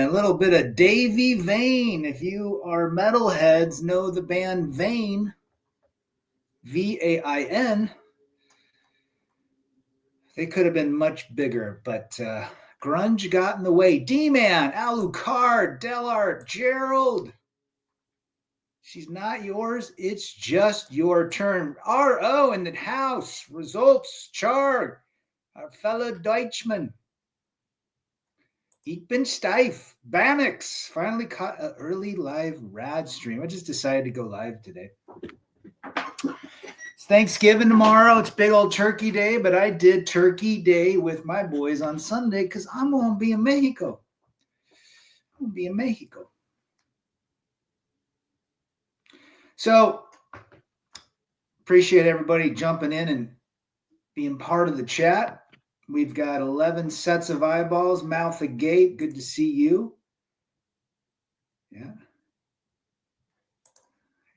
a little bit of Davy Vain. If you are metalheads, know the band Vain, V-A-I-N. They could have been much bigger, but grunge got in the way. D-Man, Alucard, Delart, Gerald. She's not yours. It's just your turn. R.O. in the house. Results, Char. Our fellow Deutschman. Ich bin steif. Bannox finally caught an early live rad stream. I just decided to go live today. It's Thanksgiving tomorrow. It's big old turkey day, but I did turkey day with my boys on Sunday because I'm going to be in Mexico. I'm going to be in Mexico. So, appreciate everybody jumping in and being part of the chat. We've got 11 sets of eyeballs, mouth agape. Good to see you. Yeah.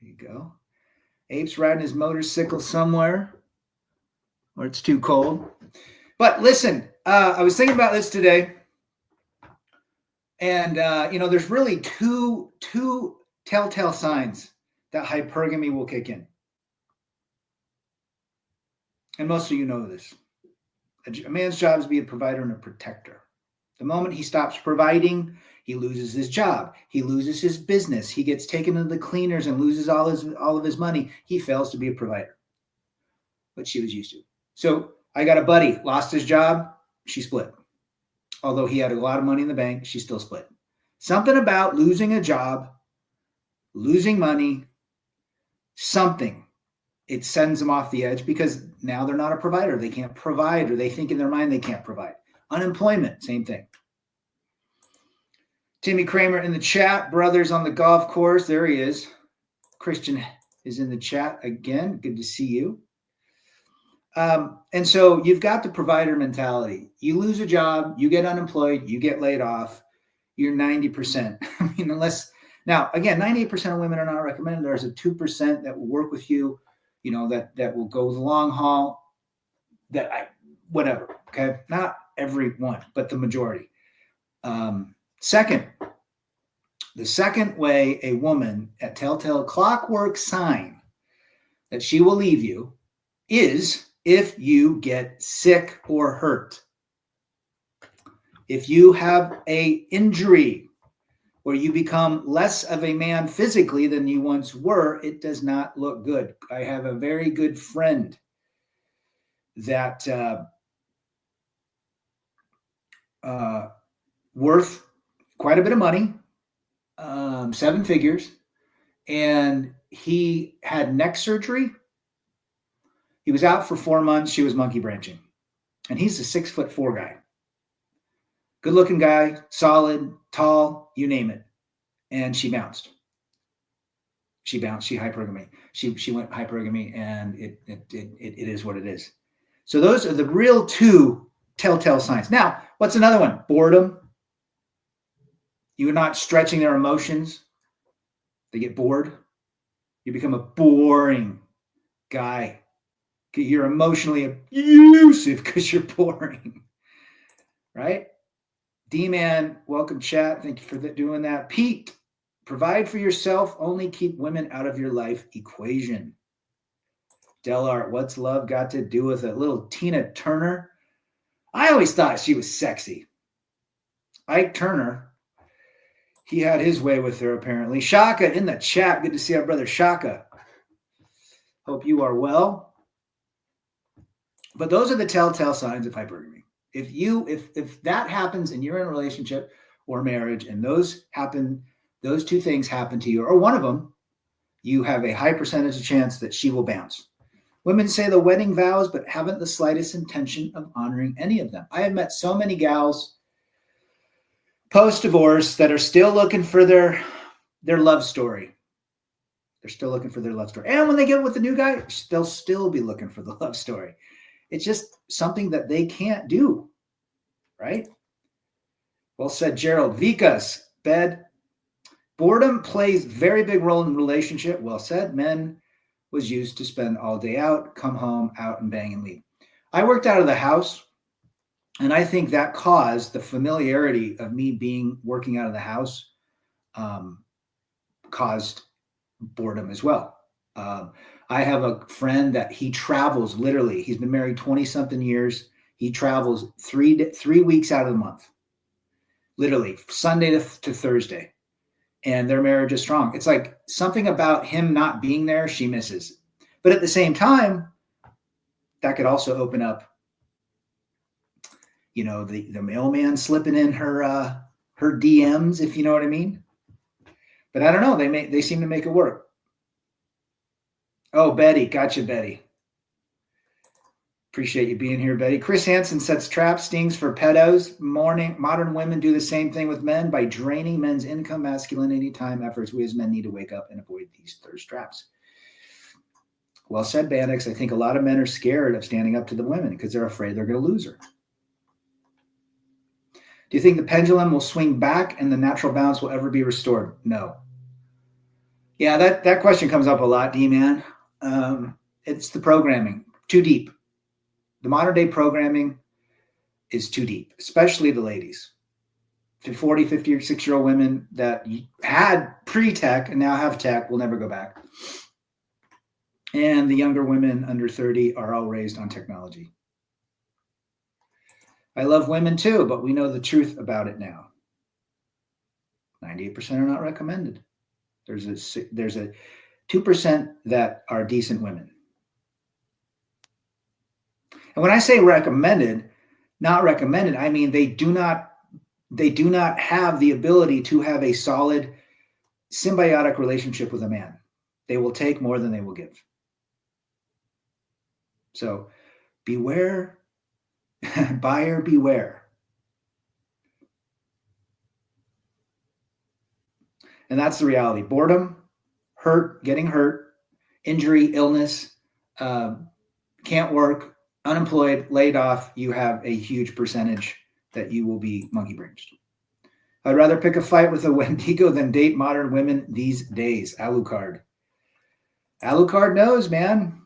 There you go. Ape's riding his motorcycle somewhere where it's too cold. But listen, I was thinking about this today. And, there's really two telltale signs that hypergamy will kick in. And most of you know this. A man's job is to be a provider and a protector. The moment he stops providing, he loses his job. He loses his business. He gets taken into the cleaners and loses all of his money. He fails to be a provider. What she was used to. So I got a buddy, lost his job. She split. Although he had a lot of money in the bank, she still split. Something about losing a job, losing money, something. It sends them off the edge because now they're not a provider. They can't provide, or they think in their mind they can't provide. Unemployment, same thing. Timmy Kramer in the chat. Brothers on the golf course. There he is. Christian is in the chat again. Good to see you. And so you've got the provider mentality. You lose a job, you get unemployed, you get laid off. You're 90%. I mean, now, again, 98% of women are not recommended. There's a 2% that will work with you, that will go the long haul, whatever, okay? Not everyone, but the majority. The second way a woman at telltale clockwork sign that she will leave you is if you get sick or hurt. If you have an injury where you become less of a man physically than you once were, it does not look good. I have a very good friend that worth quite a bit of money, 7 figures, and he had neck surgery. He was out for 4 months. She was monkey branching, and he's a 6'4" guy. Good looking guy, solid, tall, you name it. And she bounced. She hypergamy. She went hypergamy, and it is what it is. So those are the real 2 telltale signs. Now, what's another one? Boredom. You're not stretching their emotions. They get bored. You become a boring guy. You're emotionally abusive because you're boring. Right? D-Man, welcome chat. Thank you for doing that. Pete, provide for yourself. Only keep women out of your life equation. Delart, what's love got to do with it? Little Tina Turner. I always thought she was sexy. Ike Turner, he had his way with her apparently. Shaka in the chat. Good to see our brother Shaka. Hope you are well. But those are the telltale signs of hypergamy. If that happens and you're in a relationship or marriage and those 2 things happen to you, or one of them, you have a high percentage of chance that she will bounce. Women say the wedding vows, but haven't the slightest intention of honoring any of them. I have met so many gals post-divorce that are still looking for their love story. They're still looking for their love story. And when they get with the new guy, they'll still be looking for the love story. It's just something that they can't do, right? Well said, Gerald. Vikas, bed. Boredom plays very big role in the relationship. Well said. Men was used to spend all day out, come home, out and bang and leave. I worked out of the house And I think that caused the familiarity of me working out of the house, caused boredom as well. I have a friend that he travels literally. He's been married 20 something years. He travels 3 weeks out of the month, literally Sunday to Thursday. And their marriage is strong. It's like something about him not being there, she misses. But at the same time, that could also open up, the mailman slipping in her DMs, if you know what I mean. But I don't know. They seem to make it work. Oh, Betty, gotcha, Betty. Appreciate you being here, Betty. Chris Hansen sets trap stings for pedos. Modern women do the same thing with men by draining men's income, masculinity, time, efforts. We as men need to wake up and avoid these thirst traps. Well said, Bandix. I think a lot of men are scared of standing up to the women because they're afraid they're going to lose her. Do you think the pendulum will swing back and the natural balance will ever be restored? No. Yeah, that question comes up a lot, D-Man. It's the programming. Too deep. The modern day programming is too deep, especially the ladies. 40, 56-year-old women that had pre-tech and now have tech will never go back. And the younger women under 30 are all raised on technology. I love women too, but we know the truth about it now. 98% are not recommended. There's a 2% that are decent women. And when I say recommended, not recommended, I mean they do not have the ability to have a solid symbiotic relationship with a man. They will take more than they will give. So beware, buyer beware. And that's the reality. Boredom, getting hurt, injury, illness, can't work, unemployed, laid off, you have a huge percentage that you will be monkey branched. I'd rather pick a fight with a Wendigo than date modern women these days. Alucard. Alucard knows, man.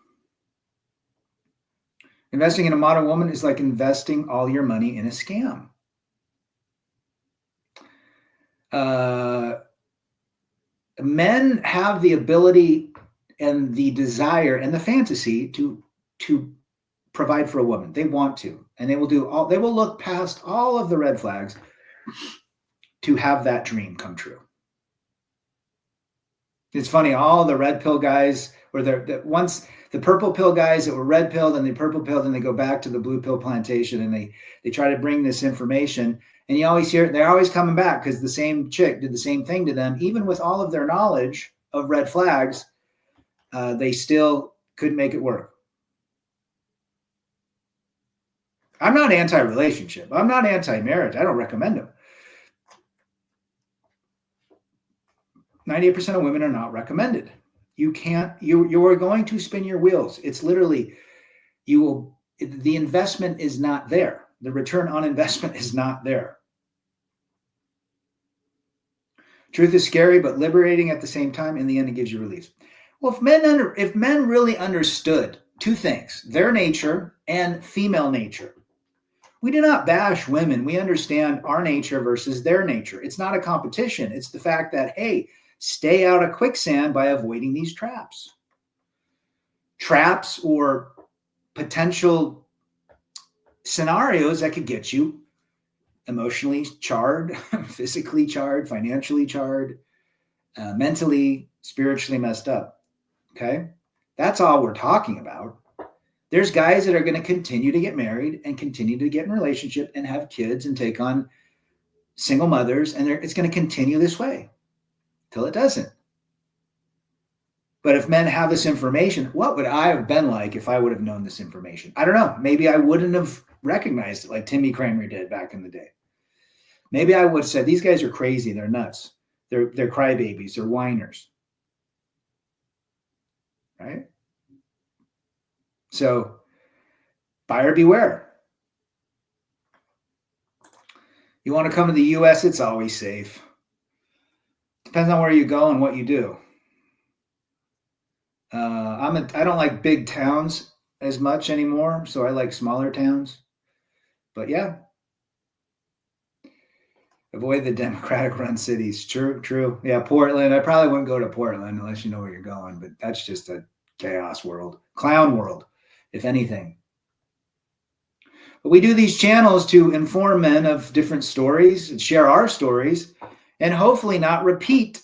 Investing in a modern woman is like investing all your money in a scam. Men have the ability and the desire and the fantasy to provide for a woman. They want to, and they will look past all of the red flags to have that dream come true. It's funny, all the red pill guys, or once the purple pill guys that were red pilled and they purple pilled, and they go back to the blue pill plantation and they try to bring this information, and you always hear they're always coming back because the same chick did the same thing to them. Even with all of their knowledge of red flags, they still couldn't make it work. I'm not anti-relationship. I'm not anti-marriage. I don't recommend them. 98% of women are not recommended. You are going to spin your wheels. It's literally, the investment is not there. The return on investment is not there. Truth is scary, but liberating at the same time. In the end, it gives you relief. Well, if men really understood two things, their nature and female nature, we do not bash women. We understand our nature versus their nature. It's not a competition. It's the fact that, hey, stay out of quicksand by avoiding these traps. Traps or potential scenarios that could get you emotionally charred, physically charred, financially charred, mentally, spiritually messed up. Okay? That's all we're talking about. There's guys that are going to continue to get married and continue to get in a relationship and have kids and take on single mothers, and it's going to continue this way till it doesn't. But if men have this information, what would I have been like if I would have known this information? I don't know. Maybe I wouldn't have recognized it like Timmy Kramer did back in the day. Maybe I would have said, these guys are crazy. They're nuts. They're crybabies. They're whiners. Right? So, buyer beware. You want to come to the U.S., it's always safe. Depends on where you go and what you do. I don't like big towns as much anymore, so I like smaller towns. But yeah, avoid the Democratic-run cities. True. Yeah, Portland. I probably wouldn't go to Portland unless you know where you're going, but that's just a chaos world, clown world, if anything. But we do these channels to inform men of different stories and share our stories and hopefully not repeat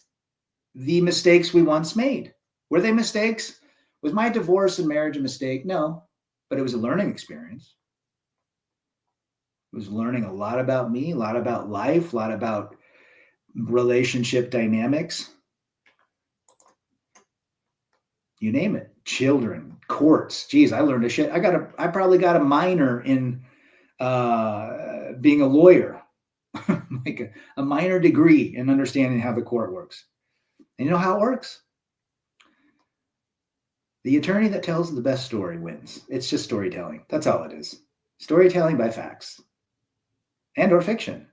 the mistakes we once made. Were they mistakes? Was my divorce and marriage a mistake? No, but it was a learning experience. It was learning a lot about me, a lot about life, a lot about relationship dynamics. You name it. Children, courts. Geez, I learned a shit. I probably got a minor in being a lawyer, like a minor degree in understanding how the court works. And you know how it works? The attorney that tells the best story wins. It's just storytelling. That's all it is. Storytelling by facts and or fiction.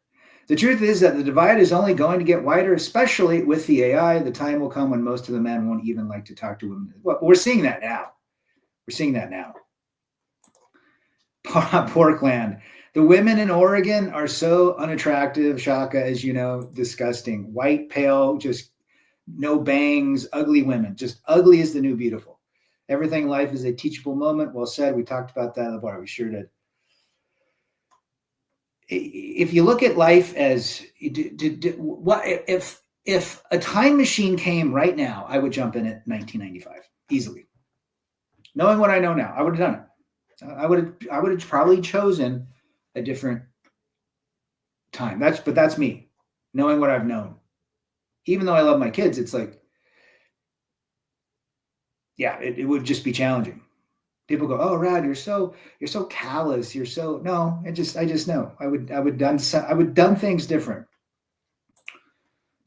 The truth is that the divide is only going to get wider, especially with the AI. The time will come when most of the men won't even like to talk to women. Well, we're seeing that now. Porkland. The women in Oregon are so unattractive, Shaka, as you know, disgusting. White, pale, just no bangs, ugly women. Just ugly is the new beautiful. Everything in life is a teachable moment. Well said. We talked about that in the bar. We sure did. If you look at life as what if a time machine came right now, I would jump in at 1995 easily. Knowing what I know now, I would have done it. I would have probably chosen a different time. That's me, knowing what I've known. Even though I love my kids, it's like, yeah, it would just be challenging. People go, "Oh, Rad, you're so callous. You're so..." No. I just know. I would done things different.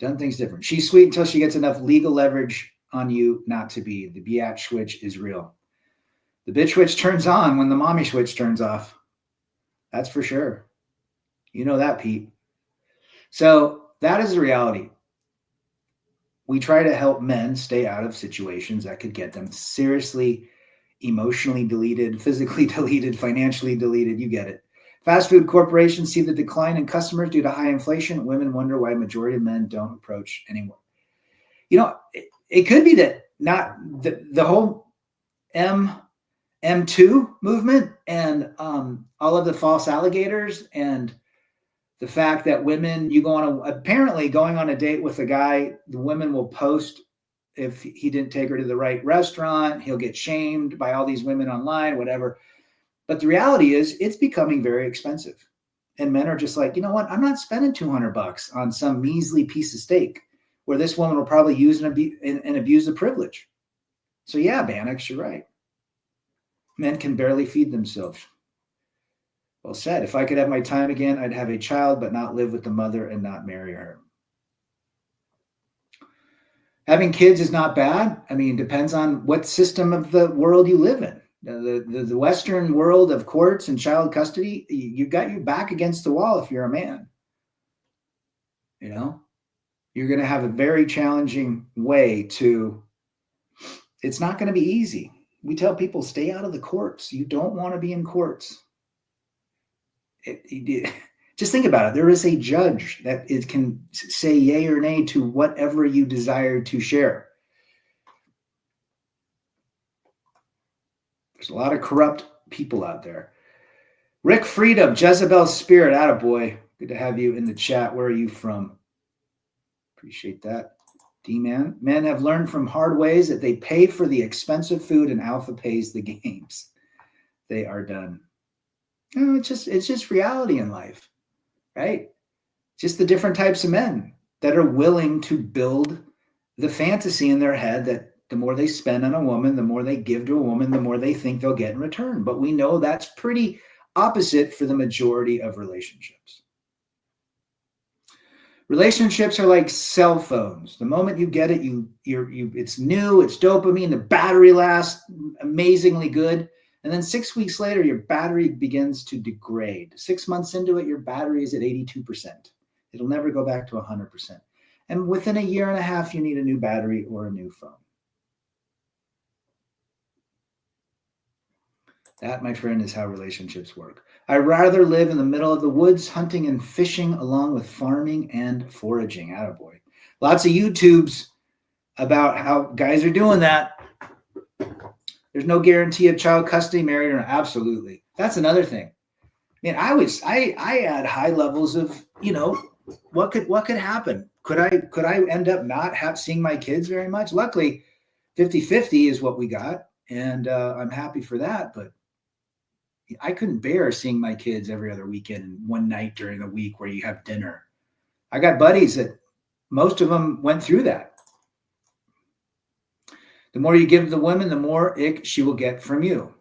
Done things different. She's sweet until she gets enough legal leverage on you not to be. The biatch switch is real. The bitch switch turns on when the mommy switch turns off. That's for sure. You know that, Pete. So that is the reality. We try to help men stay out of situations that could get them seriously emotionally deleted, physically deleted, financially deleted. You get it. Fast food corporations see the decline in customers due to high inflation. Women wonder why majority of men don't approach anymore. You know, it could be that not the whole M2 movement and all of the false alligators and the fact that women, apparently going on a date with a guy, the women will post if he didn't take her to the right restaurant, he'll get shamed by all these women online, whatever. But the reality is it's becoming very expensive. And men are just like, you know what? I'm not spending $200 on some measly piece of steak where this woman will probably use and abuse the privilege. So yeah, Bannox, you're right. Men can barely feed themselves. Well said. If I could have my time again, I'd have a child, but not live with the mother and not marry her. Having kids is not bad. I mean, it depends on what system of the world you live in. The Western world of courts and child custody, you got your back against the wall if you're a man. You know, you're going to have a very challenging way to, it's not going to be easy. We tell people, stay out of the courts. You don't want to be in courts. Just think about it. There is a judge that can say yay or nay to whatever you desire to share. There's a lot of corrupt people out there. Rick Freedom, Jezebel's Spirit, attaboy. Good to have you in the chat. Where are you from? Appreciate that. D-Man. Men have learned from hard ways that they pay for the expensive food and Alpha pays the games. They are done. No, it's just reality in life, right? Just the different types of men that are willing to build the fantasy in their head that the more they spend on a woman, the more they give to a woman, the more they think they'll get in return. But we know that's pretty opposite for the majority of relationships. Relationships are like cell phones. The moment you get it, it's new, it's dopamine, the battery lasts amazingly good. And then 6 weeks later, your battery begins to degrade. 6 months into it, your battery is at 82%. It'll never go back to 100%. And within a year and a half, you need a new battery or a new phone. That, my friend, is how relationships work. I'd rather live in the middle of the woods hunting and fishing along with farming and foraging. Attaboy. Lots of YouTubes about how guys are doing that. There's no guarantee of child custody, married or not. Absolutely. That's another thing. Man, I had high levels of, what could happen? Could I end up not seeing my kids very much? Luckily, 50-50 is what we got. And I'm happy for that. But I couldn't bear seeing my kids every other weekend and one night during the week where you have dinner. I got buddies that most of them went through that. The more you give the woman, the more ick she will get from you.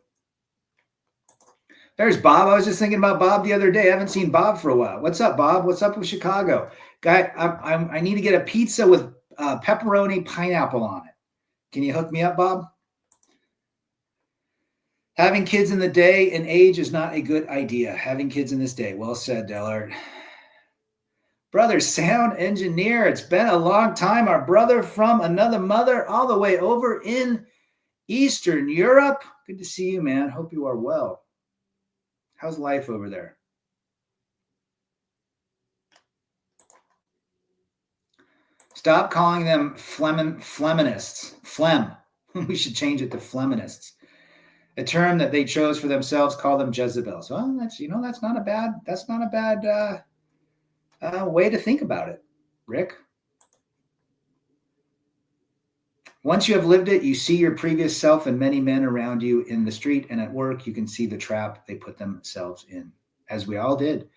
There's Bob. I was just thinking about Bob the other day. I haven't seen Bob for a while. What's up, Bob? What's up with Chicago? Guy, I need to get a pizza with pepperoni pineapple on it. Can you hook me up, Bob? Having kids in the day and age is not a good idea. Having kids in this day. Well said, Dellard. Brother, sound engineer. It's been a long time. Our brother from another mother all the way over in Eastern Europe. Good to see you, man. Hope you are well. How's life over there? Stop calling them Fleminists. Flem. We should change it to Fleminists. A term that they chose for themselves. Call them Jezebels. Well, that's not a bad way to think about it, Rick. Once you have lived it, you see your previous self and many men around you in the street and at work. You can see the trap they put themselves in, as we all did.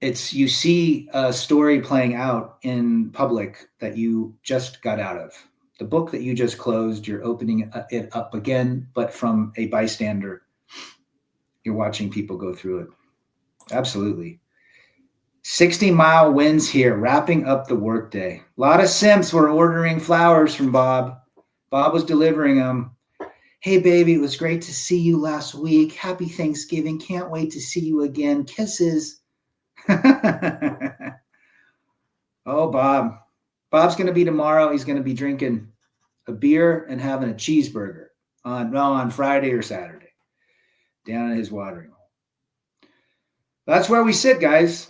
You see a story playing out in public that you just got out of. The book that you just closed, you're opening it up again, but from a bystander. You're watching people go through it. Absolutely. 60-mile winds here, wrapping up the workday. A lot of simps were ordering flowers from Bob. Bob was delivering them. Hey, baby, it was great to see you last week. Happy Thanksgiving. Can't wait to see you again. Kisses. Oh, Bob. Bob's going to be tomorrow. He's going to be drinking a beer and having a cheeseburger on Friday or Saturday down at his watering hole. That's where we sit, guys.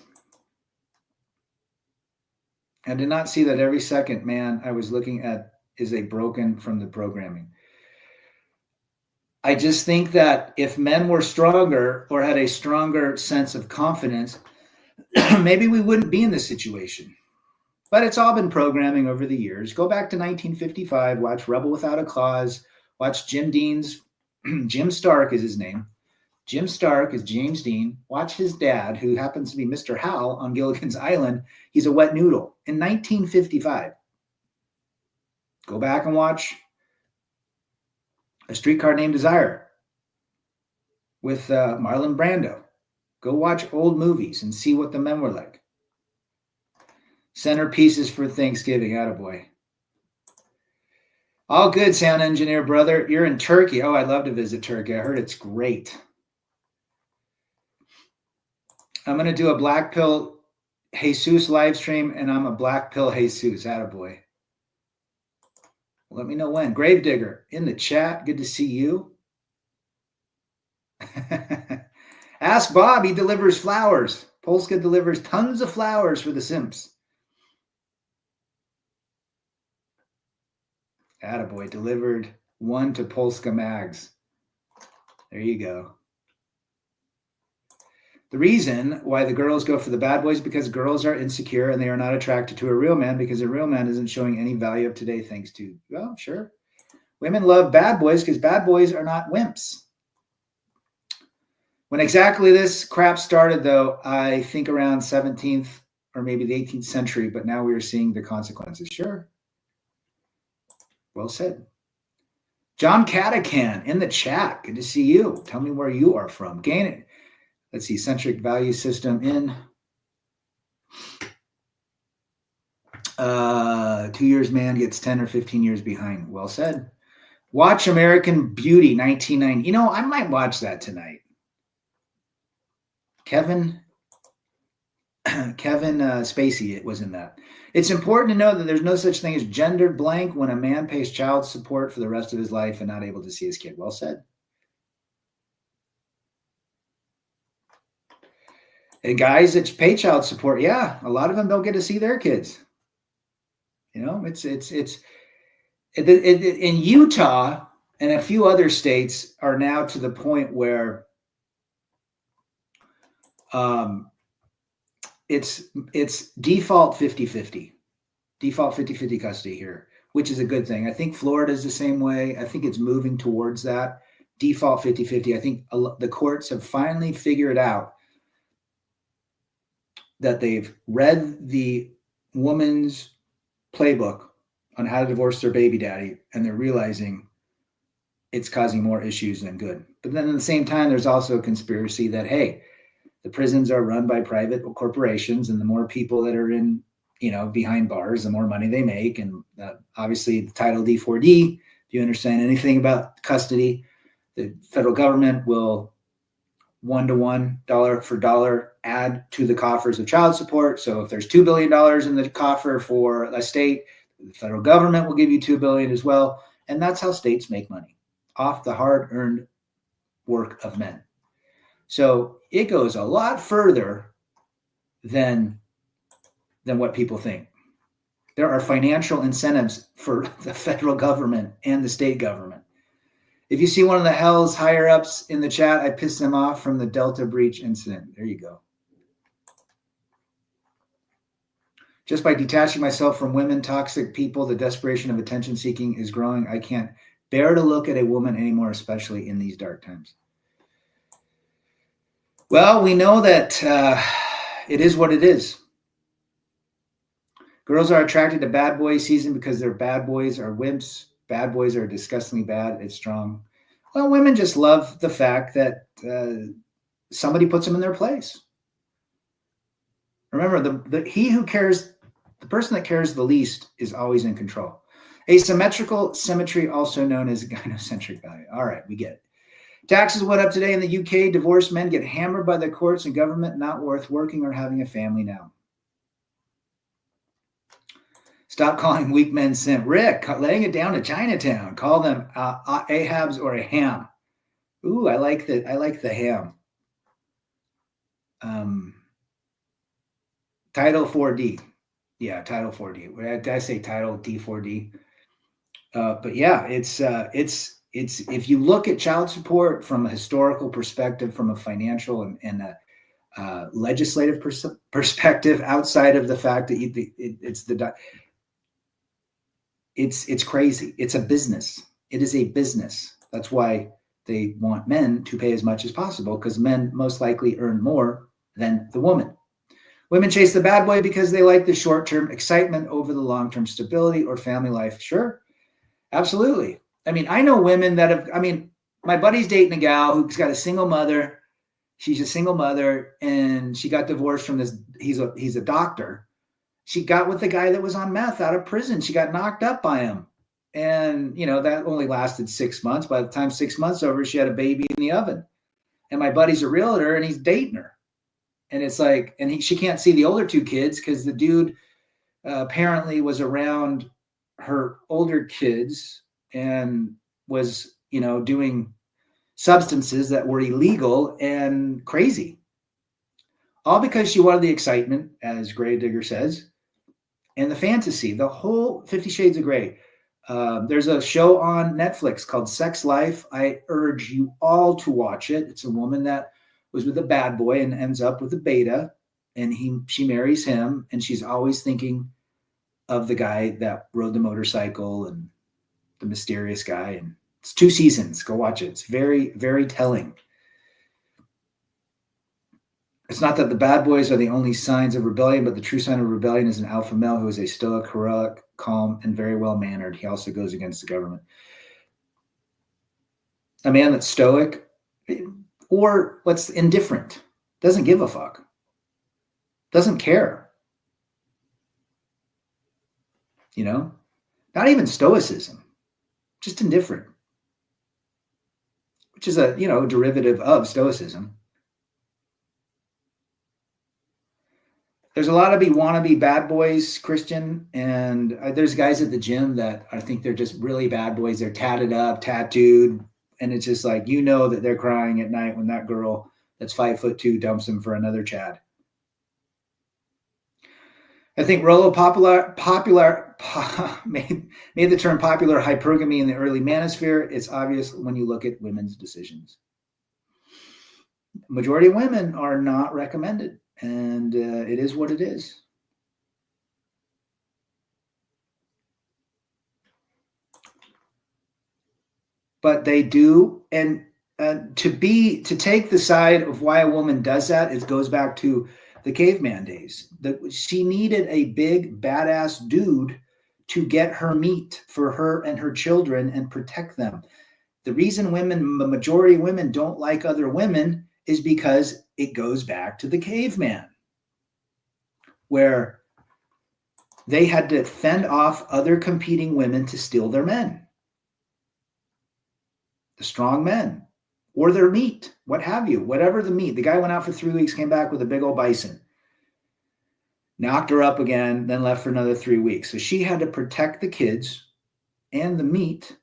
I did not see that every second man I was looking at is a broken from the programming. I just think that if men were stronger or had a stronger sense of confidence, maybe we wouldn't be in this situation. But it's all been programming over the years. Go back to 1955, watch Rebel Without a Cause, watch Jim Stark is his name. Jim Stark is James Dean. Watch his dad, who happens to be Mr. Hal on Gilligan's Island. He's a wet noodle in 1955. Go back and watch A Streetcar Named Desire with Marlon Brando. Go watch old movies and see what the men were like. Centerpieces for Thanksgiving. Attaboy. All good, sound engineer, brother. You're in Turkey. Oh, I'd love to visit Turkey. I heard it's great. I'm going to do a Black Pill Jesus live stream, and I'm a Black Pill Jesus. Attaboy. Let me know when. Gravedigger in the chat. Good to see you. Ask Bob. He delivers flowers. Polska delivers tons of flowers for the simps. Attaboy. Delivered one to Polska Mags. There you go. The reason why the girls go for the bad boys is because girls are insecure and they are not attracted to a real man because a real man isn't showing any value of today thanks to, well, sure. Women love bad boys because bad boys are not wimps. When exactly this crap started, though, I think around 17th or maybe the 18th century, but now we are seeing the consequences. Sure. Well said. John Catacan in the chat. Good to see you. Tell me where you are from. Gain it. Let's see, centric value system in 2 years man gets 10 or 15 years behind. Well said. Watch American Beauty 1990. I might watch that tonight. Kevin Spacey, it was in that. It's important to know that there's no such thing as gendered blank when a man pays child support for the rest of his life and not able to see his kid. Well said. And guys that pay child support, yeah, a lot of them don't get to see their kids. You know, it's in Utah and a few other states are now to the point where it's default 50-50, default 50-50 custody here, which is a good thing. I think Florida is the same way. I think it's moving towards that default 50-50. I think the courts have finally figured out that they've read the woman's playbook on how to divorce their baby daddy, and they're realizing it's causing more issues than good. But then at the same time, there's also a conspiracy that, hey, the prisons are run by private corporations, and the more people that are in, behind bars, the more money they make. And obviously the Title D4D, if you understand anything about custody, the federal government will 1-to-1, dollar for dollar, add to the coffers of child support. So if there's $2 billion in the coffer for a state, the federal government will give you $2 billion as well. And that's how states make money, off the hard-earned work of men. So it goes a lot further than what people think. There are financial incentives for the federal government and the state government. If you see one of the hell's higher ups in the chat, I pissed them off from the Delta breach incident. There you go. Just by detaching myself from women, toxic people, the desperation of attention seeking is growing. I can't bear to look at a woman anymore, especially in these dark times. Well, we know that it is what it is. Girls are attracted to bad boy season because their bad boys are wimps. Bad boys are disgustingly bad. It's strong. Well, women just love the fact that somebody puts them in their place. Remember, the person that cares the least is always in control. Asymmetrical symmetry, also known as gynocentric value. All right, we get it. Taxes went up today in the UK. Divorced men get hammered by the courts and government. Not worth working or having a family now. Stop calling weak men simp. Rick, laying it down to Chinatown. Call them Ahabs or a ham. Ooh, I like the ham. Title 4D. Yeah, Title 4D. Did I say Title D4D? But yeah, it's if you look at child support from a historical perspective, from a financial and a legislative perspective, outside of the fact that it's crazy. It's a business. It is a business. That's why they want men to pay as much as possible, because men most likely earn more than the woman. Women chase the bad boy because they like the short-term excitement over the long-term stability or family life. Sure. Absolutely. I mean, I know women that my buddy's dating a gal who's got a single mother. She's a single mother, and she got divorced from this. He's a doctor. She got with the guy that was on meth out of prison. She got knocked up by him. And, that only lasted 6 months. By the time 6 months over, she had a baby in the oven. And my buddy's a realtor, and he's dating her. And it's like, she can't see the older two kids because the dude apparently was around her older kids and was, doing substances that were illegal and crazy. All because she wanted the excitement, as Gravedigger says, and the fantasy, the whole 50 Shades of Grey. There's a show on Netflix called Sex Life. I urge you all to watch it. It's a woman that was with a bad boy and ends up with a beta, and she marries him, and she's always thinking of the guy that rode the motorcycle and the mysterious guy. And it's 2 seasons. Go watch it. It's very, very telling. It's not that the bad boys are the only signs of rebellion, but the true sign of rebellion is an alpha male who is a stoic, heroic, calm, and very well-mannered. He also goes against the government. A man that's stoic, or what's indifferent, doesn't give a fuck, doesn't care. Not even stoicism, just indifferent, which is a, derivative of stoicism. There's a lot of wannabe bad boys, Christian, and there's guys at the gym that I think they're just really bad boys. They're tatted up, tattooed, and it's just like, that they're crying at night when that girl that's 5'2" dumps him for another Chad. I think Rollo made the term popular hypergamy in the early manosphere. It's obvious when you look at women's decisions. Majority of women are not recommended, and it is what it is. But they do, and to take the side of why a woman does that, it goes back to the caveman days. That she needed a big badass dude to get her meat for her and her children and protect them. The reason the majority of women don't like other women is because it goes back to the caveman, where they had to fend off other competing women to steal their men, the strong men, or their meat, what have you, whatever the meat. The guy went out for 3 weeks, came back with a big old bison, knocked her up again, then left for another 3 weeks. So she had to protect the kids and the meat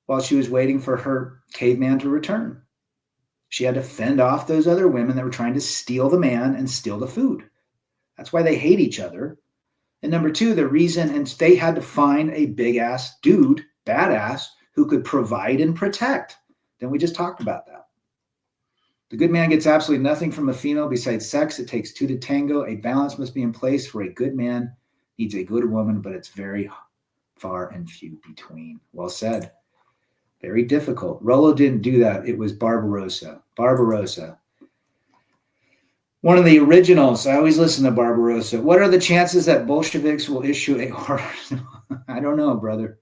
while she was waiting for her caveman to return. She had to fend off those other women that were trying to steal the man and steal the food. That's why they hate each other. And number two, the reason, and they had to find a big ass dude, badass, who could provide and protect. Then we just talked about that. The good man gets absolutely nothing from a female besides sex. It takes two to tango. A balance must be in place for a good man needs a good woman, but it's very far and few between. Well said. Very difficult. Rollo didn't do that. It was Barbarossa. Barbarossa. One of the originals. I always listen to Barbarossa. What are the chances that Bolsheviks will issue a horror? I don't know, brother.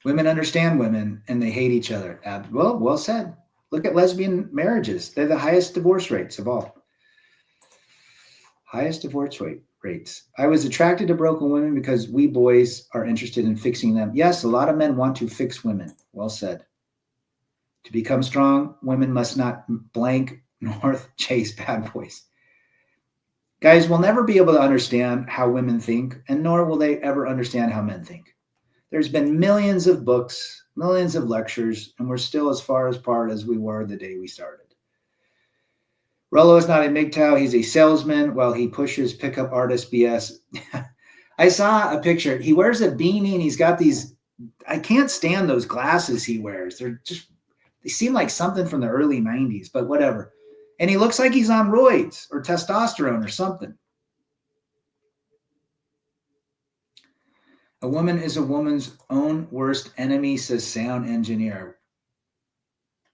Women understand women and they hate each other. Well said. Look at lesbian marriages. They're the highest divorce rates of all. Highest divorce rates. I was attracted to broken women because we boys are interested in fixing them. Yes, a lot of men want to fix women. Well said. To become strong, women must not blank north chase bad boys. Guys will never be able to understand how women think, and nor will they ever understand how men think. There's been millions of books, millions of lectures, and we're still as far apart as we were the day we started. Rollo is not a MGTOW. He's a salesman while he pushes pickup artist BS. I saw a picture. He wears a beanie and he's got these, I can't stand those glasses he wears. They seem like something from the early 90s, but whatever. And he looks like he's on roids or testosterone or something. A woman is a woman's own worst enemy, says sound engineer.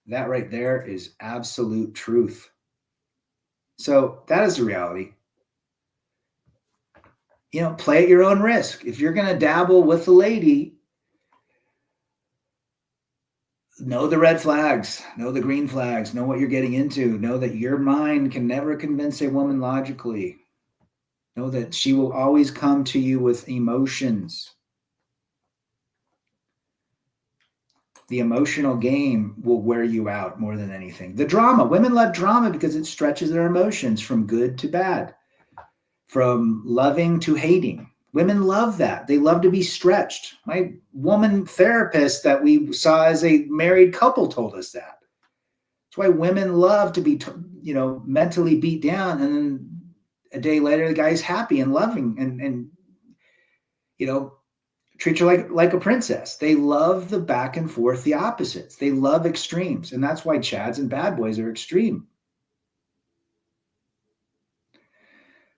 That right there is absolute truth. So that is the reality. You know, play at your own risk. If you're going to dabble with the lady, know the red flags, know the green flags, know what you're getting into. Know that your mind can never convince a woman logically. Know that she will always come to you with emotions. The emotional game will wear you out more than anything. The drama. Women love drama because it stretches their emotions from good to bad, from loving to hating. Women love that. They love to be stretched. My woman therapist that we saw as a married couple told us that. That's why women love to be, mentally beat down, and then a day later the guy's happy and loving and treat her like a princess. They love the back and forth, the opposites. They love extremes, and that's why Chads and bad boys are extreme.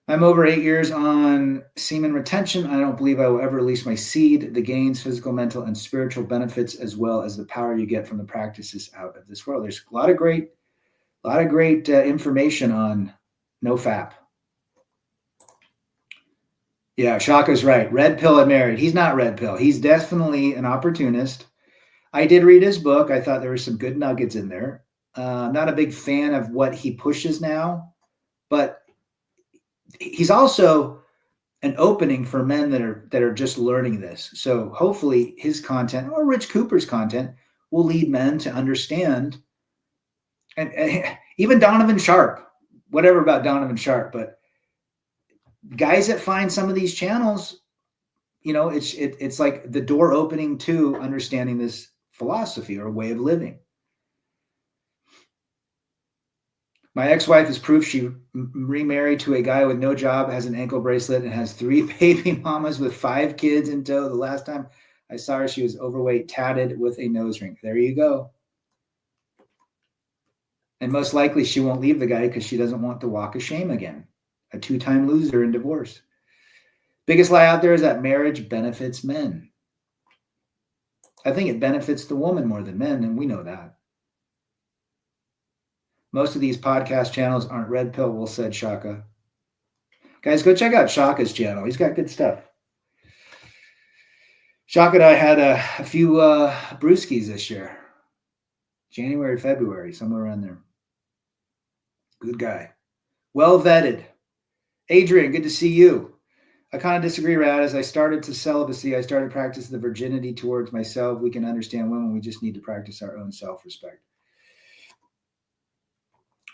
I'm over 8 years on semen retention. I don't believe I will ever release my seed. The gains, physical, mental, and spiritual benefits, as well as the power you get from the practices out of this world. There's a lot of great information on NoFap. Yeah, Shaka's right. Red pill and married. He's not red pill. He's definitely an opportunist. I did read his book. I thought there were some good nuggets in there. I'm not a big fan of what he pushes now, but he's also an opening for men that are just learning this. So hopefully his content, or Rich Cooper's content, will lead men to understand. And even Donovan Sharp, whatever about Donovan Sharp, but guys that find some of these channels, it's like the door opening to understanding this philosophy or way of living. My ex-wife is proof she remarried to a guy with no job, has an ankle bracelet, and has 3 baby mamas with 5 kids in tow. The last time I saw her, she was overweight, tatted with a nose ring. There you go. And most likely she won't leave the guy because she doesn't want the walk of shame again. A 2-time loser in divorce. Biggest lie out there is that marriage benefits men. I think it benefits the woman more than men, and we know that. Most of these podcast channels aren't red pill, Will said Shaka. Guys, go check out Shaka's channel. He's got good stuff. Shaka and I had a few brewskis this year. January, February, somewhere around there. Good guy. Well vetted. Adrian, good to see you. I kind of disagree, Rad. As I started to celibacy, I started practicing the virginity towards myself. We can understand women. We just need to practice our own self-respect.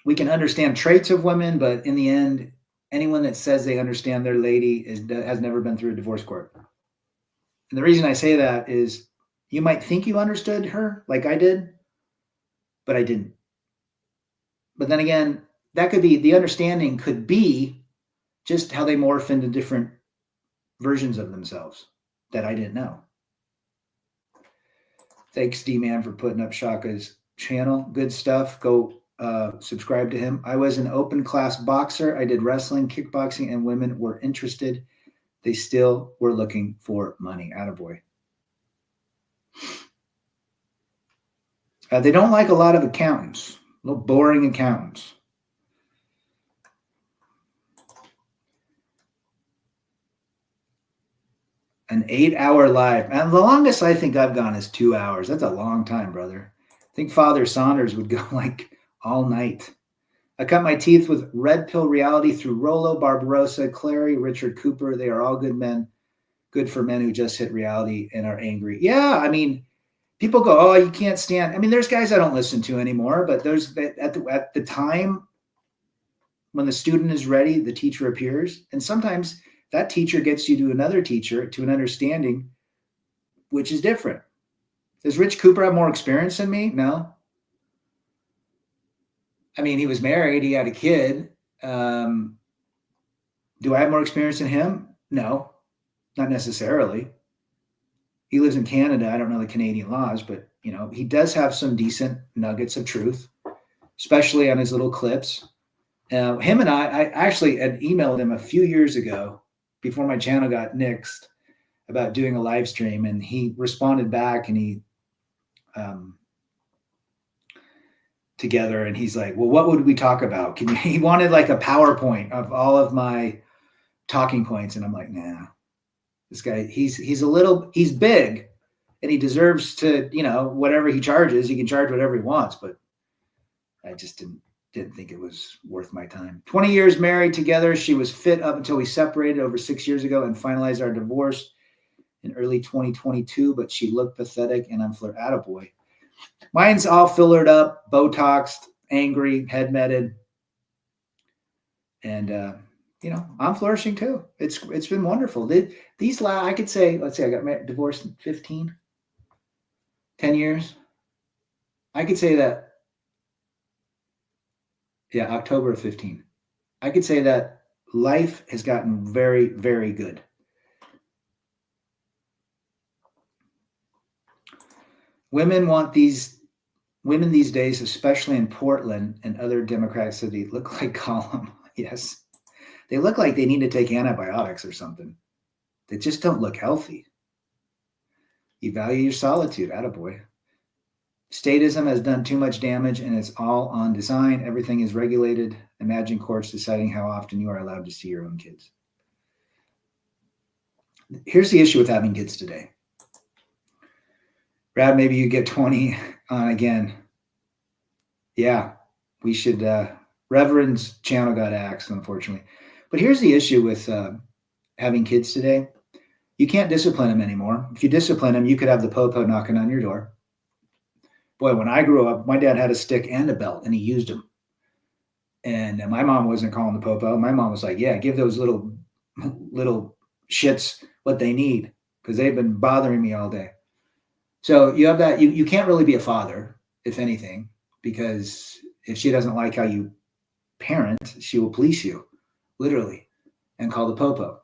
We can understand traits of women, but in the end, anyone that says they understand their lady has never been through a divorce court. And the reason I say that is you might think you understood her like I did, but I didn't. But then again, that could be, the understanding could be just how they morph into different versions of themselves that I didn't know. Thanks, D-Man, for putting up Shaka's channel. Good stuff. Go subscribe to him. I was an open class boxer. I did wrestling, kickboxing, and women were interested. They still were looking for money. Attaboy. They don't like a lot of accountants, little boring accountants. An 8-hour live. And the longest I think I've gone is 2 hours. That's a long time, brother. I think Father Saunders would go like all night. I cut my teeth with Red Pill Reality through Rollo, Barbarossa, Clary, Richard Cooper. They are all good men. Good for men who just hit reality and are angry. Yeah, I mean, people go, oh, you can't stand. I mean, there's guys I don't listen to anymore, but there's at the time when the student is ready, the teacher appears. And sometimes that teacher gets you to another teacher, to an understanding, which is different. Does Rich Cooper have more experience than me? No. I mean, he was married. He had a kid. Do I have more experience than him? No, not necessarily. He lives in Canada. I don't know the Canadian laws, but he does have some decent nuggets of truth, especially on his little clips. Him and I actually had emailed him a few years ago before my channel got nixed about doing a live stream, and he responded back, and he together, and he's like, well, what would we talk about? He wanted like a PowerPoint of all of my talking points, and I'm like, nah, this guy, he's big, and he deserves to, whatever he charges, he can charge whatever he wants, but I just didn't think it was worth my time. 20 years married together. She was fit up until we separated over 6 years ago and finalized our divorce in early 2022, but she looked pathetic, and I'm attaboy. Mine's all fillered up, Botoxed, angry, head metted. And, I'm flourishing too. It's been wonderful. I could say, let's say I got married, divorced in 10 years. I could say that, October of 15. I could say that life has gotten very, very good. Women these days, especially in Portland and other Democratic cities, look like Gollum. Yes. They look like they need to take antibiotics or something. They just don't look healthy. You value your solitude. Attaboy. Statism has done too much damage, and it's all on design. Everything is regulated. Imagine courts deciding how often you are allowed to see your own kids. Here's the issue with having kids today. Brad, maybe you get 20 on again. Yeah, we should. Reverend's channel got axed, unfortunately. But here's the issue with having kids today. You can't discipline them anymore. If you discipline them, you could have the popo knocking on your door. Boy, when I grew up, my dad had a stick and a belt, and he used them. And my mom wasn't calling the popo. My mom was like, yeah, give those little shits what they need, because they've been bothering me all day. So you have that. You can't really be a father, if anything, because if she doesn't like how you parent, she will police you, literally, and call the popo.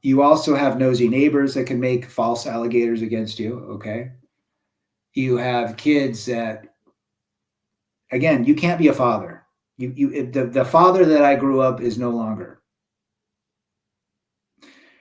You also have nosy neighbors that can make false allegators against you. Okay. You have kids that, again, you can't be a father. The father that I grew up is no longer.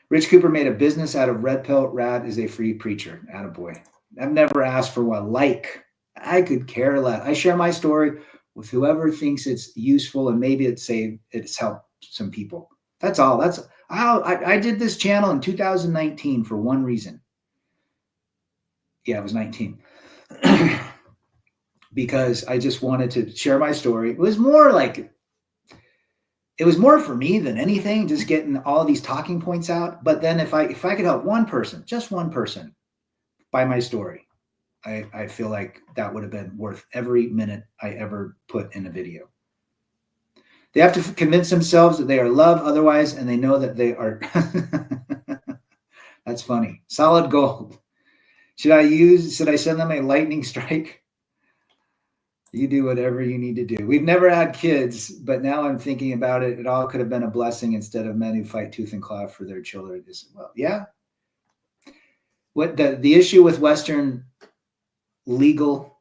Rich Cooper made a business out of red pill. Rad is a free preacher. Attaboy. I've never asked for what. Like, I could care less. I share my story with whoever thinks it's useful, and maybe it's helped some people. That's all. I did this channel in 2019 for one reason. Yeah, I was 19. Because I just wanted to share my story. It was more for me than anything, just getting all these talking points out. But then if I could help one person, just one person, by my story, I feel like that would have been worth every minute I ever put in a video. They have to convince themselves that they are loved otherwise, and they know that they are. That's funny. Solid gold. Should I send them a lightning strike? You do whatever you need to do. We've never had kids, but now I'm thinking about it. It all could have been a blessing instead of men who fight tooth and claw for their children. Well, yeah. What the issue with Western legal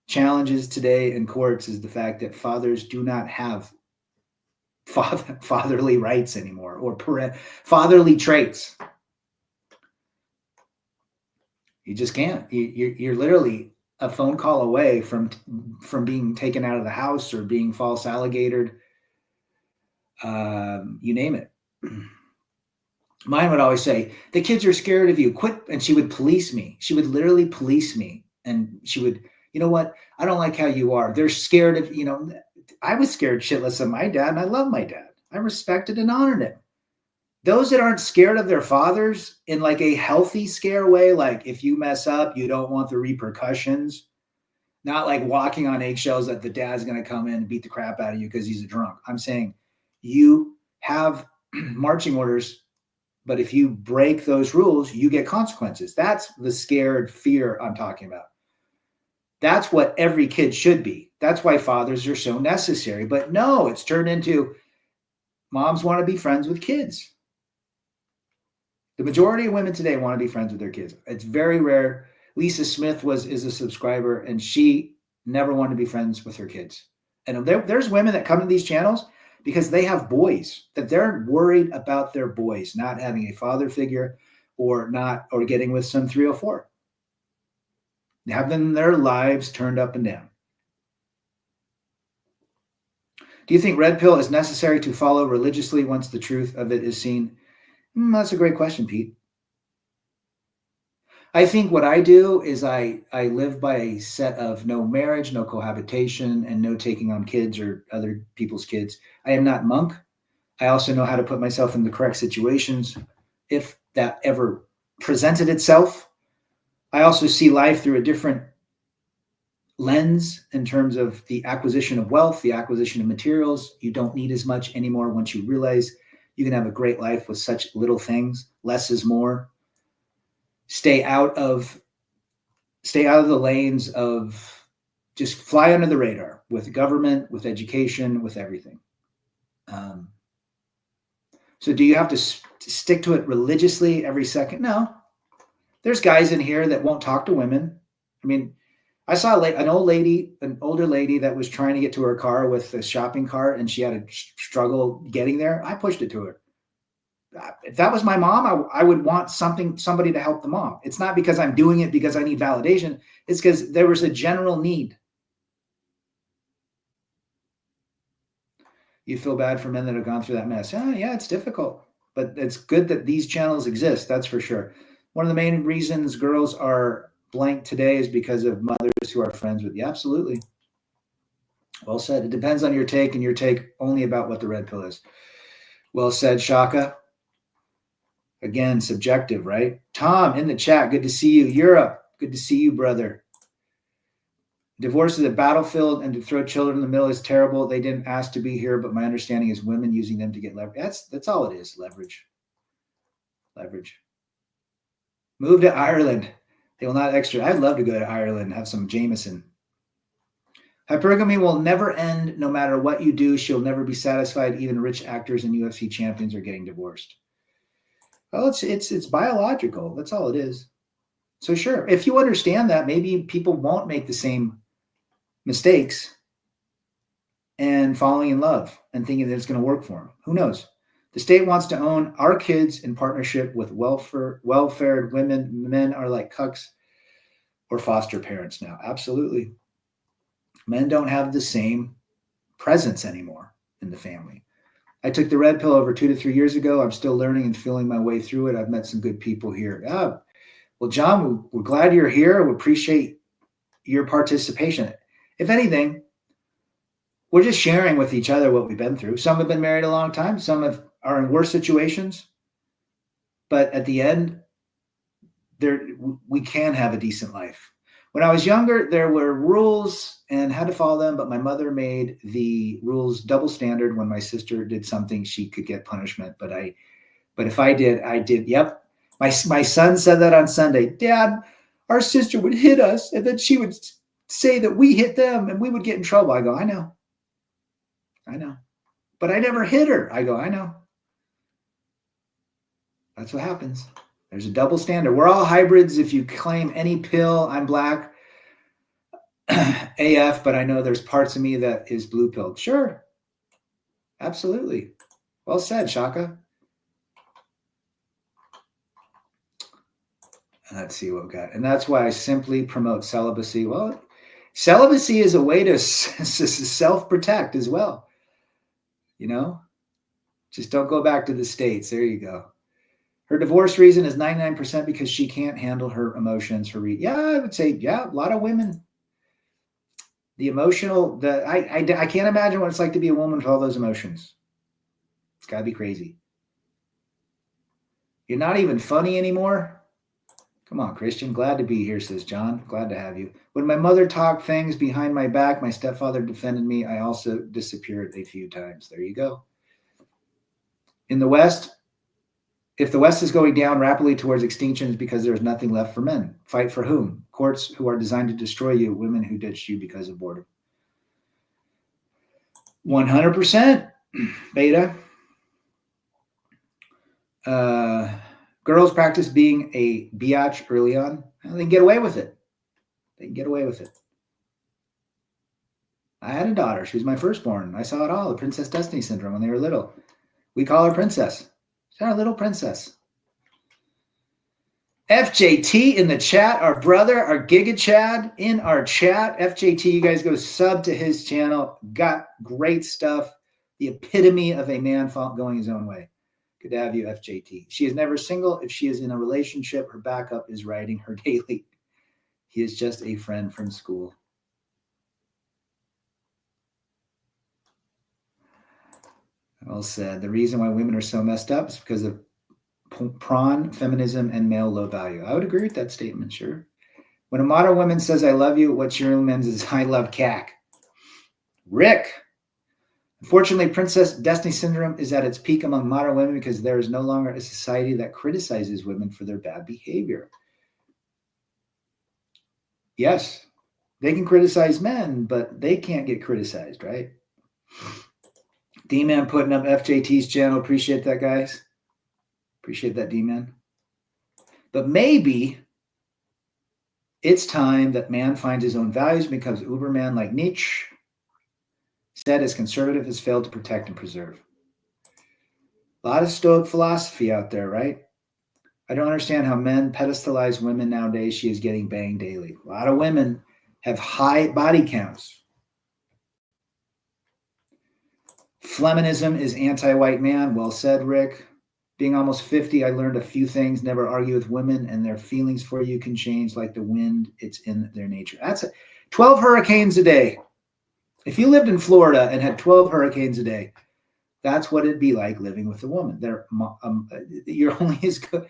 challenges today in courts is the fact that fathers do not have fatherly rights anymore, or fatherly traits. You just can't. You're literally a phone call away from being taken out of the house or being false allegatored. You name it. Mine would always say, the kids are scared of you, quit. And she would police me. She would literally police me. And she would, you know what? I don't like how you are. They're scared of, I was scared shitless of my dad, and I love my dad. I respected and honored him. Those that aren't scared of their fathers in like a healthy scare way, like if you mess up, you don't want the repercussions, not like walking on eggshells that the dad's going to come in and beat the crap out of you because he's a drunk. I'm saying you have marching orders, but if you break those rules, you get consequences. That's the scared fear I'm talking about. That's what every kid should be. That's why fathers are so necessary. But no, it's turned into moms want to be friends with kids. The majority of women today want to be friends with their kids. It's very rare. Lisa Smith is a subscriber, and she never wanted to be friends with her kids. And there's women that come to these channels because they have boys, that they're worried about their boys not having a father figure or getting with some 304. Having their lives turned up and down. Do you think red pill is necessary to follow religiously once the truth of it is seen? That's a great question, Pete. I think what I do is I live by a set of no marriage, no cohabitation, and no taking on kids or other people's kids. I am not monk. I also know how to put myself in the correct situations if that ever presented itself. I also see life through a different lens in terms of the acquisition of wealth, the acquisition of materials. You don't need as much anymore once you realize you can have a great life with such little things. Less is more. Stay out of the lanes of, just fly under the radar with government, with education, with everything. So do you have to stick to it religiously every second? No. There's guys in here that won't talk to women. I mean, I saw an older lady that was trying to get to her car with a shopping cart, and she had a struggle getting there. I pushed it to her. If that was my mom, I would want somebody to help the mom. It's not because I'm doing it because I need validation. It's because there was a general need. You feel bad for men that have gone through that mess. Yeah, it's difficult, but it's good that these channels exist. That's for sure. One of the main reasons girls are blank today is because of mothers who are friends with you. Absolutely. Well said. It depends on your take, and your take only about what the red pill is. Well said, Shaka. Again, subjective, right? Tom in the chat, good to see you. Europe, good to see you, brother. Divorce is a battlefield, and to throw children in the middle is terrible. They didn't ask to be here, but my understanding is women using them to get leverage. That's all it is, leverage. Leverage. Move to Ireland. They will not extra. I'd love to go to Ireland and have some Jameson. Hypergamy will never end no matter what you do. She'll never be satisfied. Even rich actors and UFC champions are getting divorced. Well, it's biological. That's all it is. So sure, if you understand that, maybe people won't make the same mistakes and falling in love and thinking that it's going to work for them. Who knows? The state wants to own our kids in partnership with well-fared women. Men are like cucks or foster parents now. Absolutely. Men don't have the same presence anymore in the family. I took the red pill over 2 to 3 years ago. I'm still learning and feeling my way through it. I've met some good people here. Well, John, we're glad you're here. We appreciate your participation. If anything, we're just sharing with each other what we've been through. Some have been married a long time. Some are in worse situations. But at the end, we can have a decent life. When I was younger, there were rules and had to follow them, but my mother made the rules double standard. When my sister did something, she could get punishment. But if I did, I did. Yep. My son said that on Sunday. Dad, our sister would hit us, and then she would say that we hit them, and we would get in trouble. I go, I know. But I never hit her. I go, I know. That's what happens. There's a double standard. We're all hybrids. If you claim any pill, I'm black AF, but I know there's parts of me that is blue pilled. Sure. Absolutely. Well said, Shaka. Let's see what we got. And that's why I simply promote celibacy. Well, celibacy is a way to self-protect as well. You know, just don't go back to the States. There you go. Her divorce reason is 99% because she can't handle her emotions. I would say, a lot of women. The emotional, I can't imagine what it's like to be a woman with all those emotions. It's got to be crazy. You're not even funny anymore? Come on, Christian. Glad to be here, says John. Glad to have you. When my mother talked things behind my back, my stepfather defended me. I also disappeared a few times. There you go. In the West, if the West is going down rapidly towards extinction, it's because there's nothing left for men. Fight for whom? Courts who are designed to destroy you, women who ditched you because of boredom. 100% beta. Girls practice being a biatch early on. They can get away with it. I had a daughter. She was my firstborn. I saw it all, the Princess Destiny syndrome when they were little. We call her Princess. She's our little princess. FJT in the chat, our brother, our Giga Chad in our chat. FJT, you guys go sub to his channel. Got great stuff. The epitome of a man going his own way. Good to have you, FJT. She is never single. If she is in a relationship, her backup is writing her daily. He is just a friend from school. Well said. The reason why women are so messed up is because of prawn, feminism, and male low value. I would agree with that statement, sure. When a modern woman says, I love you, what she really means is, I love cack. Rick. Unfortunately, Princess Destiny syndrome is at its peak among modern women because there is no longer a society that criticizes women for their bad behavior. Yes, they can criticize men, but they can't get criticized, right? D-Man putting up FJT's channel. Appreciate that, guys. Appreciate that, D-Man. But maybe it's time that man finds his own values and becomes Uberman like Nietzsche said, as conservative has failed to protect and preserve. A lot of Stoic philosophy out there, right? I don't understand how men pedestalize women nowadays. She is getting banged daily. A lot of women have high body counts. Feminism is anti-white man. Well said, Rick. Being almost 50, I learned a few things. Never argue with women, and their feelings for you can change like the wind. It's in their nature. That's 12 hurricanes a day. If you lived in Florida and had 12 hurricanes a day, that's what it'd be like living with a woman. You're only as good.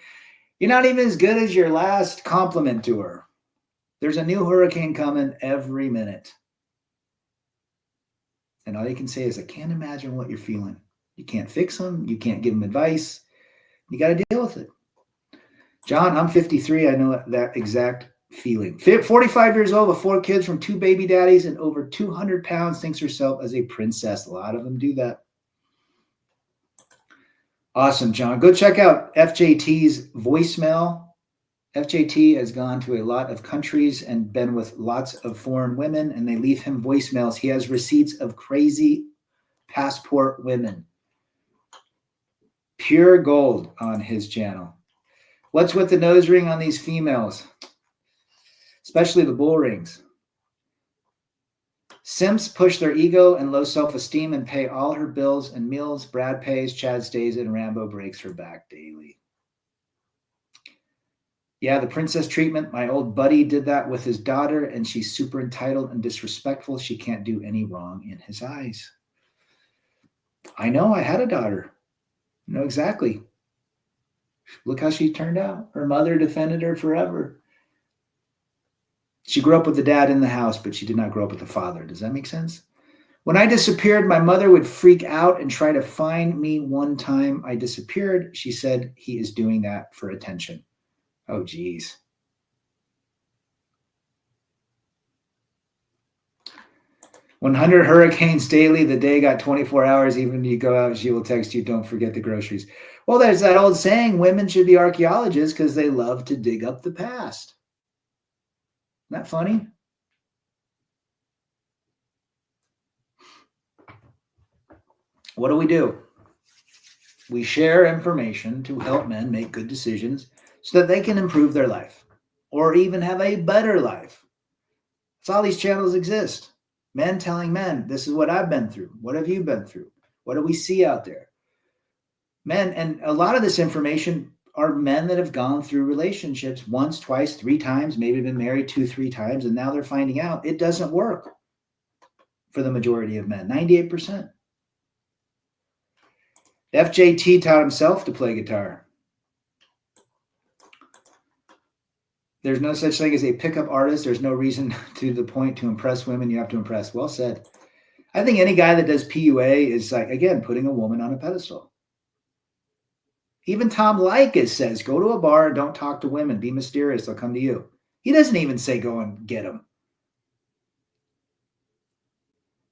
You're not even as good as your last compliment to her. There's a new hurricane coming every minute. And all you can say is, I can't imagine what you're feeling. You can't fix them. You can't give them advice. You got to deal with it. John, I'm 53. I know that exact feeling. 45 years old with 4 kids from 2 baby daddies and over 200 pounds, thinks herself as a princess. A lot of them do that. Awesome, John. Go check out FJT's voicemail. FJT has gone to a lot of countries and been with lots of foreign women, and they leave him voicemails. He has receipts of crazy passport women. Pure gold on his channel. What's with the nose ring on these females? Especially the bull rings. Simps push their ego and low self-esteem and pay all her bills and meals. Brad pays, Chad stays, and Rambo breaks her back daily. Yeah, the princess treatment. My old buddy did that with his daughter, and she's super entitled and disrespectful. She can't do any wrong in his eyes. I know. I had a daughter. I know exactly. Look how she turned out. Her mother defended her forever. She grew up with the dad in the house, but she did not grow up with the father. Does that make sense? When I disappeared, my mother would freak out and try to find me. One time I disappeared, she said he is doing that for attention. Oh, geez. "100 hurricanes daily. The day got 24 hours. Even when you go out, she will text you, don't forget the groceries." Well, there's that old saying, women should be archaeologists because they love to dig up the past. Isn't that funny? What do? We share information to help men make good decisions so that they can improve their life or even have a better life. That's all these channels exist. Men telling men, this is what I've been through. What have you been through? What do we see out there? Men, and a lot of this information are men that have gone through relationships once, twice, 3 times, maybe been married 2, 3 times, and now they're finding out it doesn't work for the majority of men, 98%. FJT taught himself to play guitar. There's no such thing as a pickup artist. There's no reason to the point to impress women. You have to impress. Well said. I think any guy that does PUA is like, again, putting a woman on a pedestal. Even Tom Likas says, go to a bar and don't talk to women. Be mysterious. They'll come to you. He doesn't even say go and get them.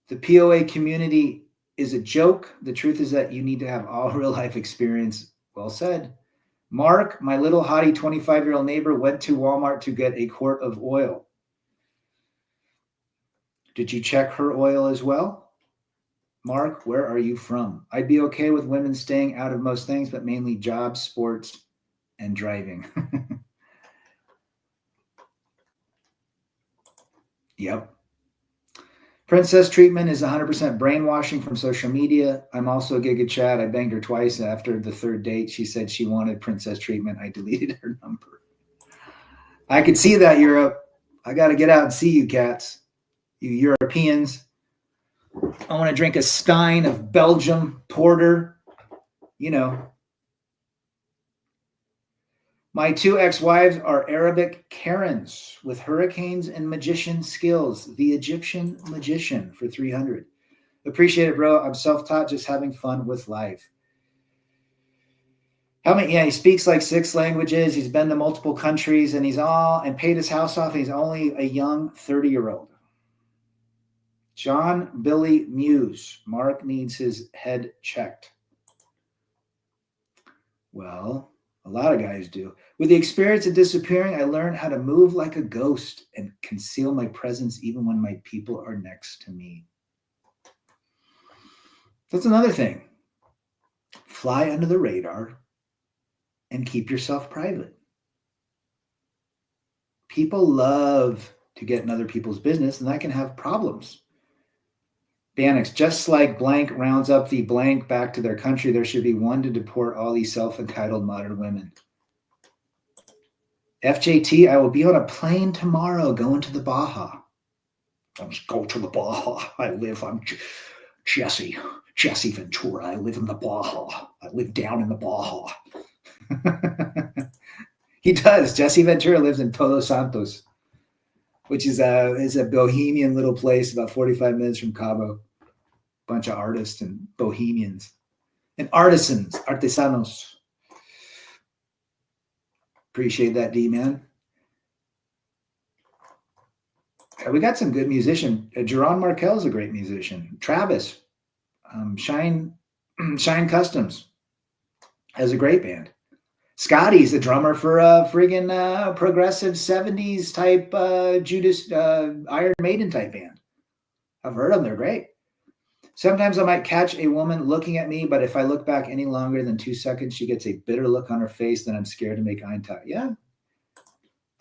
The POA community is a joke. The truth is that you need to have all real life experience. Well said. Mark, my little hottie 25-year-old neighbor, went to Walmart to get a quart of oil. Did you check her oil as well? Mark, where are you from? I'd be okay with women staying out of most things, but mainly jobs, sports, and driving. Yep. Princess treatment is 100% brainwashing from social media. I'm also a Giga Chad. I banged her twice. After the 3rd date, she said she wanted princess treatment. I deleted her number. I could see that, Europe. I got to get out and see you cats, you Europeans. I want to drink a stein of Belgium porter. You know. My 2 ex-wives are Arabic Karens with hurricanes and magician skills. The Egyptian magician for 300. Appreciate it, bro. I'm self-taught, just having fun with life. How many? Yeah, he speaks like 6 languages. He's been to multiple countries, and and paid his house off. And he's only a young 30-year-old. John Billy Muse. Mark needs his head checked. Well, a lot of guys do. With the experience of disappearing, I learned how to move like a ghost and conceal my presence even when my people are next to me. That's another thing. Fly under the radar and keep yourself private. People love to get in other people's business, and that can have problems. Bannox, just like blank rounds up the blank back to their country, there should be one to deport all these self-entitled modern women. FJT, I will be on a plane tomorrow going to the Baja. Let's go to the Baja. I'm Jesse Ventura. I live in the Baja. I live down in the Baja. He does. Jesse Ventura lives in Todos Santos, which is a bohemian little place about 45 minutes from Cabo. Bunch of artists and bohemians and artisans, artesanos. Appreciate that, D-man. We got some good musician. Jerron Markel is a great musician. Travis, Shine Customs has a great band. Scotty's the drummer for a friggin' progressive 70s type Judas Iron Maiden type band. I've heard them. They're great. Sometimes I might catch a woman looking at me, but if I look back any longer than 2 seconds, she gets a bitter look on her face, then I'm scared to make eye contact. Yeah.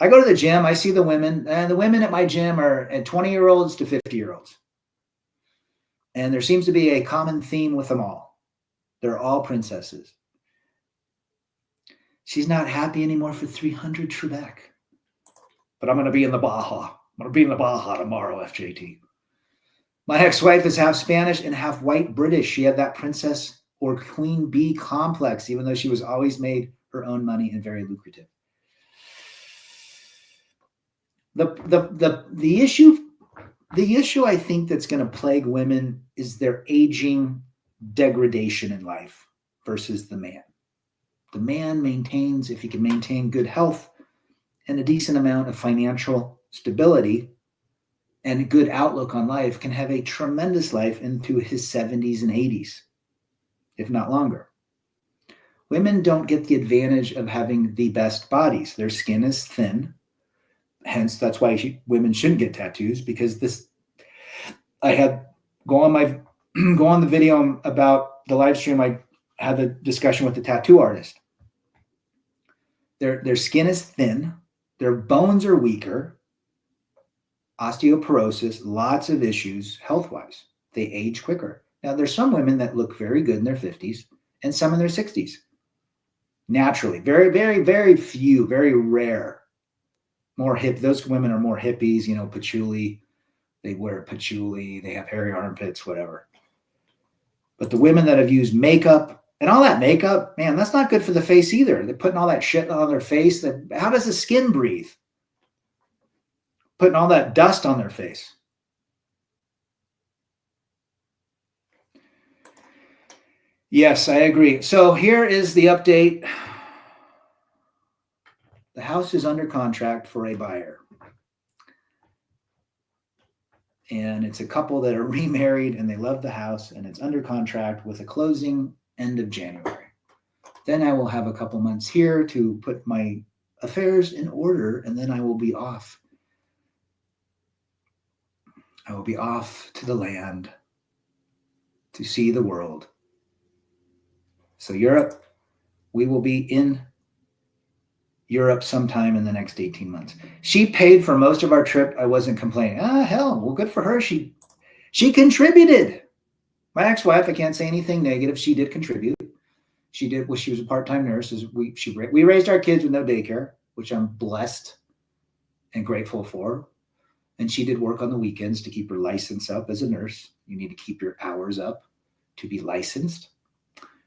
I go to the gym. I see the women, and the women at my gym are 20-year-olds to 50-year-olds. And there seems to be a common theme with them all. They're all princesses. She's not happy anymore for 300 Trebek. But I'm going to be in the Baja. I'm going to be in the Baja tomorrow, FJT. My ex-wife is half Spanish and half white British. She had that princess or queen bee complex, even though she was always made her own money and very lucrative. The issue I think that's going to plague women is their aging degradation in life versus the man. The man maintains, if he can maintain good health and a decent amount of financial stability and a good outlook on life, can have a tremendous life into his 70s and 80s, if not longer. Women don't get the advantage of having the best bodies. Their skin is thin. Hence, that's why women shouldn't get tattoos, because I had go on the video about the live stream. I had the discussion with the tattoo artist. Their skin is thin. Their bones are weaker. Osteoporosis, lots of issues health-wise. They age quicker. Now, there's some women that look very good in their 50s and some in their 60s. Naturally. Very, very, very few, very rare. More hip. Those women are more hippies, patchouli. They wear patchouli. They have hairy armpits, whatever. But the women that have used makeup and all that makeup, man, that's not good for the face either. They're putting all that shit on their face. How does the skin breathe? Putting all that dust on their face. Yes, I agree. So here is the update. The house is under contract for a buyer. And it's a couple that are remarried and they love the house, and it's under contract with a closing end of January. Then I will have a couple months here to put my affairs in order, and then I will be off. I will be off to the land to see the world. So Europe, we will be in Europe sometime in the next 18 months. She paid for most of our trip. I wasn't complaining. Hell, well, good for her. She contributed. My ex-wife, I can't say anything negative. She did contribute. She did. Well, she was a part-time nurse. We raised our kids with no daycare, which I'm blessed and grateful for. And she did work on the weekends to keep her license up as a nurse. You need to keep your hours up to be licensed.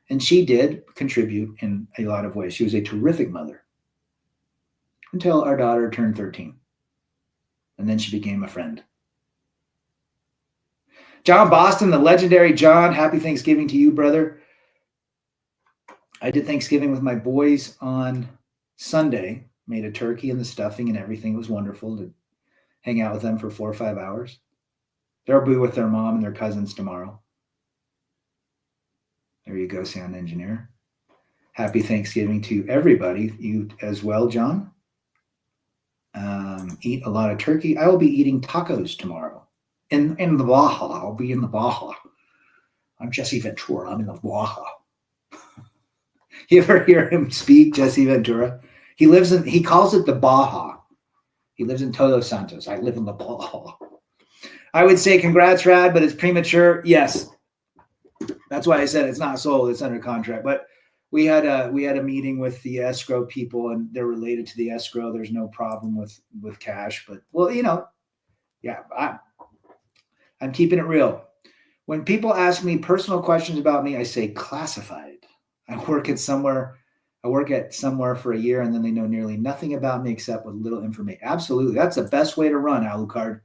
And she did contribute in a lot of ways. She was a terrific mother until our daughter turned 13. And then she became a friend. John Boston, the legendary John, happy Thanksgiving to you, brother. I did Thanksgiving with my boys on Sunday, made a turkey and the stuffing and everything. It was wonderful to hang out with them for 4 or 5 hours. They'll be with their mom and their cousins tomorrow. There you go, sound engineer. Happy Thanksgiving to everybody. You as well, John. Eat a lot of turkey. I will be eating tacos tomorrow in the Baja. I'll be in the Baja. I'm Jesse Ventura. I'm in the Baja. You ever hear him speak, Jesse Ventura? He calls it the Baja. He lives in Todos Santos. I live in the Baja. I would say congrats, Rad, but it's premature. Yes. That's why I said it's not sold, it's under contract. But we had a meeting with the escrow people, and they're related to the escrow. There's no problem with cash. But I'm keeping it real. When people ask me personal questions about me, I say classified. I work at somewhere for a year, and then they know nearly nothing about me except with little information. Absolutely. That's the best way to run, Alucard.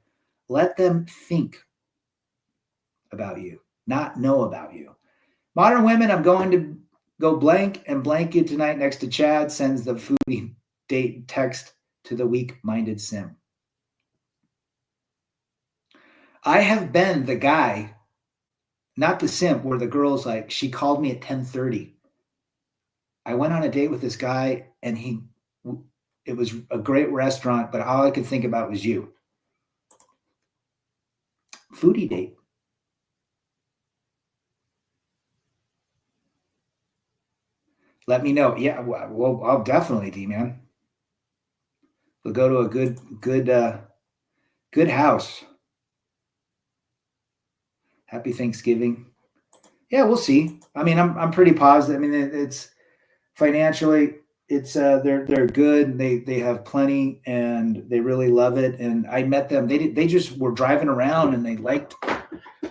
Let them think about you, not know about you. Modern women, I'm going to go blank and blank you tonight next to Chad sends the foodie date text to the weak-minded sim. I have been the guy, not the simp, where the girl's like, she called me at 10:30. I went on a date with this guy, and it was a great restaurant, but all I could think about was you. Foodie date. Let me know. Yeah, well, I'll definitely, D-man. We'll go to a good house. Happy Thanksgiving. Yeah, we'll see. I mean, I'm pretty positive. I mean, it's financially, it's they're good. They have plenty, and they really love it. And I met them. They just were driving around, and they liked.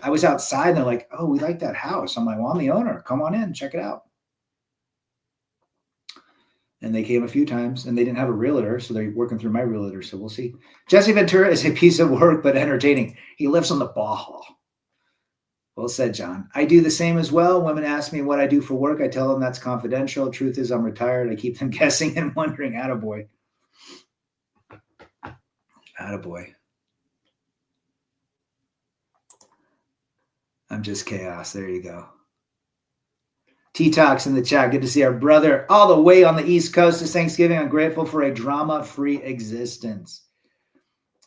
I was outside, and they're like, "Oh, we like that house." I'm like, "Well, I'm the owner. Come on in, check it out." And they came a few times, and they didn't have a realtor, so they're working through my realtor. So we'll see. Jesse Ventura is a piece of work, but entertaining. He lives on the ball. Well said, John. I do the same as well. Women ask me what I do for work. I tell them that's confidential. Truth is, I'm retired. I keep them guessing and wondering. Attaboy. Attaboy. I'm just chaos. There you go. T-Talks in the chat. Good to see our brother all the way on the East Coast. It's Thanksgiving. I'm grateful for a drama-free existence.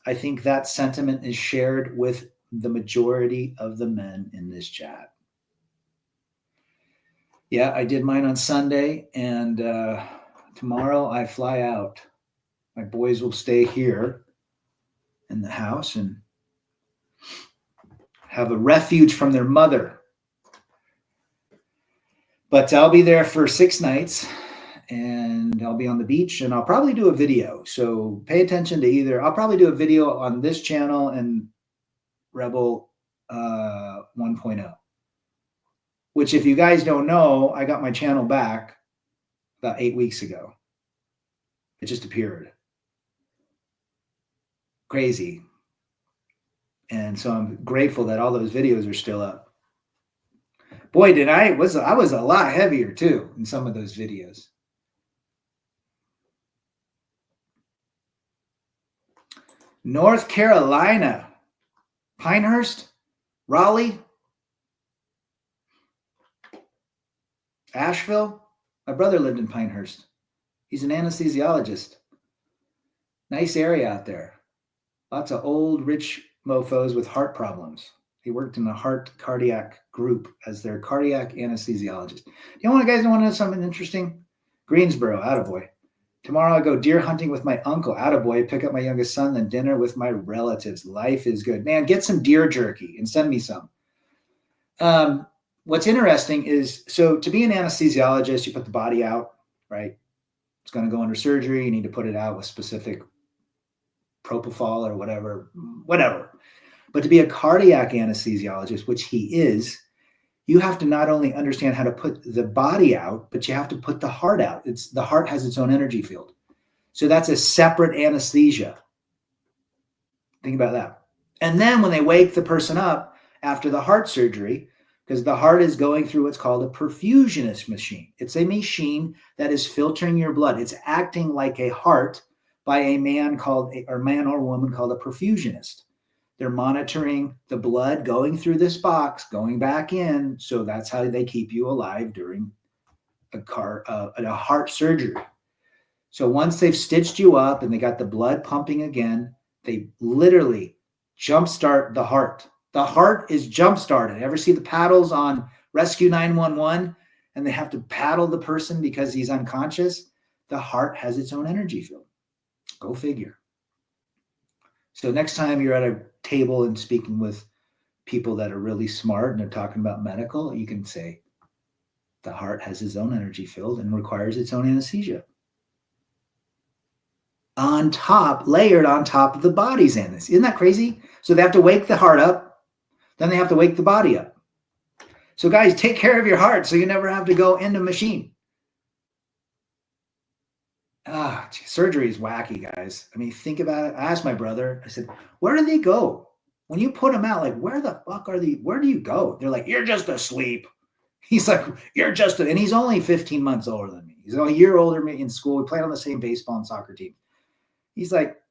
I think that sentiment is shared with the majority of the men in this chat. Yeah, I did mine on Sunday, and tomorrow I fly out. My boys will stay here in the house and have a refuge from their mother. But I'll be there for 6 nights, and I'll be on the beach, and I'll probably do a video. So pay attention to either. I'll probably do a video on this channel and Rebel 1.0, which, if you guys don't know, I got my channel back about 8 weeks ago. It just appeared. Crazy. And so I'm grateful that all those videos are still up. Boy, I was a lot heavier too in some of those videos. North Carolina, Pinehurst, Raleigh, Asheville. My brother lived in Pinehurst. He's an anesthesiologist. Nice area out there. Lots of old, rich mofos with heart problems. He worked in a heart cardiac group as their cardiac anesthesiologist. You guys want to know something interesting? Greensboro, attaboy. Tomorrow I go deer hunting with my uncle, attaboy. Pick up my youngest son, then dinner with my relatives. Life is good. Man, get some deer jerky and send me some. What's interesting is, so to be an anesthesiologist, you put the body out, right? It's going to go under surgery. You need to put it out with specific propofol or whatever. But to be a cardiac anesthesiologist, which he is, you have to not only understand how to put the body out, but you have to put the heart out. The heart has its own energy field. So that's a separate anesthesia. Think about that. And then when they wake the person up after the heart surgery, because the heart is going through what's called a perfusionist machine. It's a machine that is filtering your blood. It's acting like a heart by a man or woman called a perfusionist. They're monitoring the blood going through this box, going back in. So that's how they keep you alive during a heart surgery. So once they've stitched you up and they got the blood pumping again, they literally jumpstart the heart. The heart is jump-started. Ever see the paddles on Rescue 911 and they have to paddle the person because he's unconscious? The heart has its own energy field. Go figure. So next time you're at a table and speaking with people that are really smart and they're talking about medical, you can say the heart has its own energy field and requires its own anesthesia. Layered on top of the body's anesthesia. Isn't that crazy? So they have to wake the heart up, then they have to wake the body up. So guys, take care of your heart so you never have to go into a machine. Surgery is wacky, guys. I mean, think about it. I asked my brother, I said, where do they go? When you put them out, like, where the fuck are they? Where do you go? They're like, you're just asleep. He's like, and he's only 15 months older than me. He's a year older than me in school. We played on the same baseball and soccer team. He's like,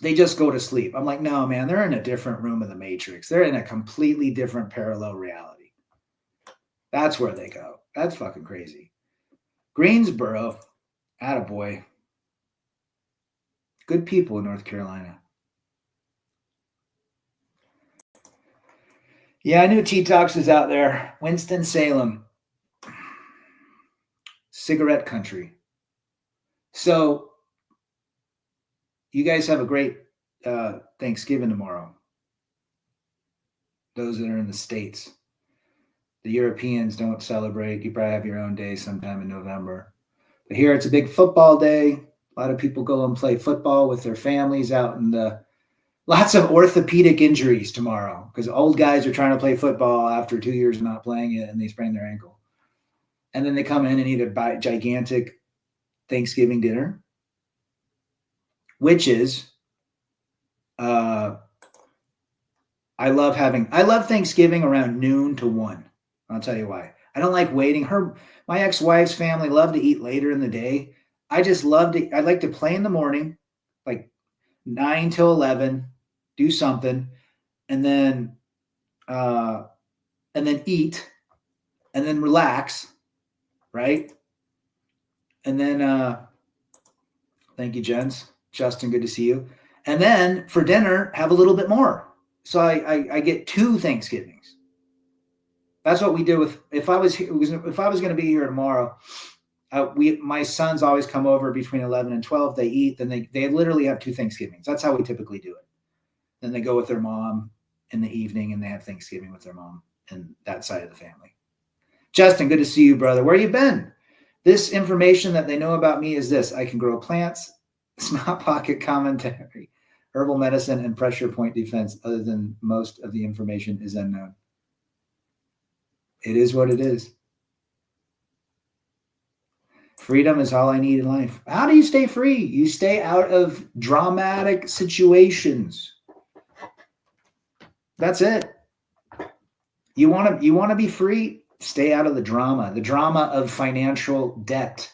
they just go to sleep. I'm like, no, man, they're in a different room of the Matrix. They're in a completely different parallel reality. That's where they go. That's fucking crazy. Greensboro, attaboy. Good people in North Carolina. Yeah, I knew T-Tox was out there. Winston-Salem. Cigarette country. So, you guys have a great Thanksgiving tomorrow. Those that are in the States. The Europeans don't celebrate. You probably have your own day sometime in November. But here it's a big football day. A lot of people go and play football with their families out in the lots of orthopedic injuries tomorrow because old guys are trying to play football after 2 years of not playing it and they sprain their ankle. And then they come in and eat a gigantic Thanksgiving dinner, which is I love Thanksgiving around noon to 1. I'll tell you why. I don't like waiting. My ex-wife's family love to eat later in the day. I like to play in the morning, like 9 till 11, do something, and then eat, and then relax, right? And then thank you, gents. Justin, good to see you. And then for dinner, have a little bit more. So I get 2 Thanksgivings. That's what we do if I was going to be here tomorrow. My sons always come over between 11 and 12. They eat, then they literally have 2 Thanksgivings. That's how we typically do it. Then they go with their mom in the evening and they have Thanksgiving with their mom and that side of the family. Justin, good to see you, brother. Where you been? This information that they know about me is this. I can grow plants, snot pocket commentary, herbal medicine, and pressure point defense. Other than most of the information is unknown. It is what it is. Freedom is all I need in life. How do you stay free? You stay out of dramatic situations. That's it. You want to be free? Stay out of the drama of financial debt,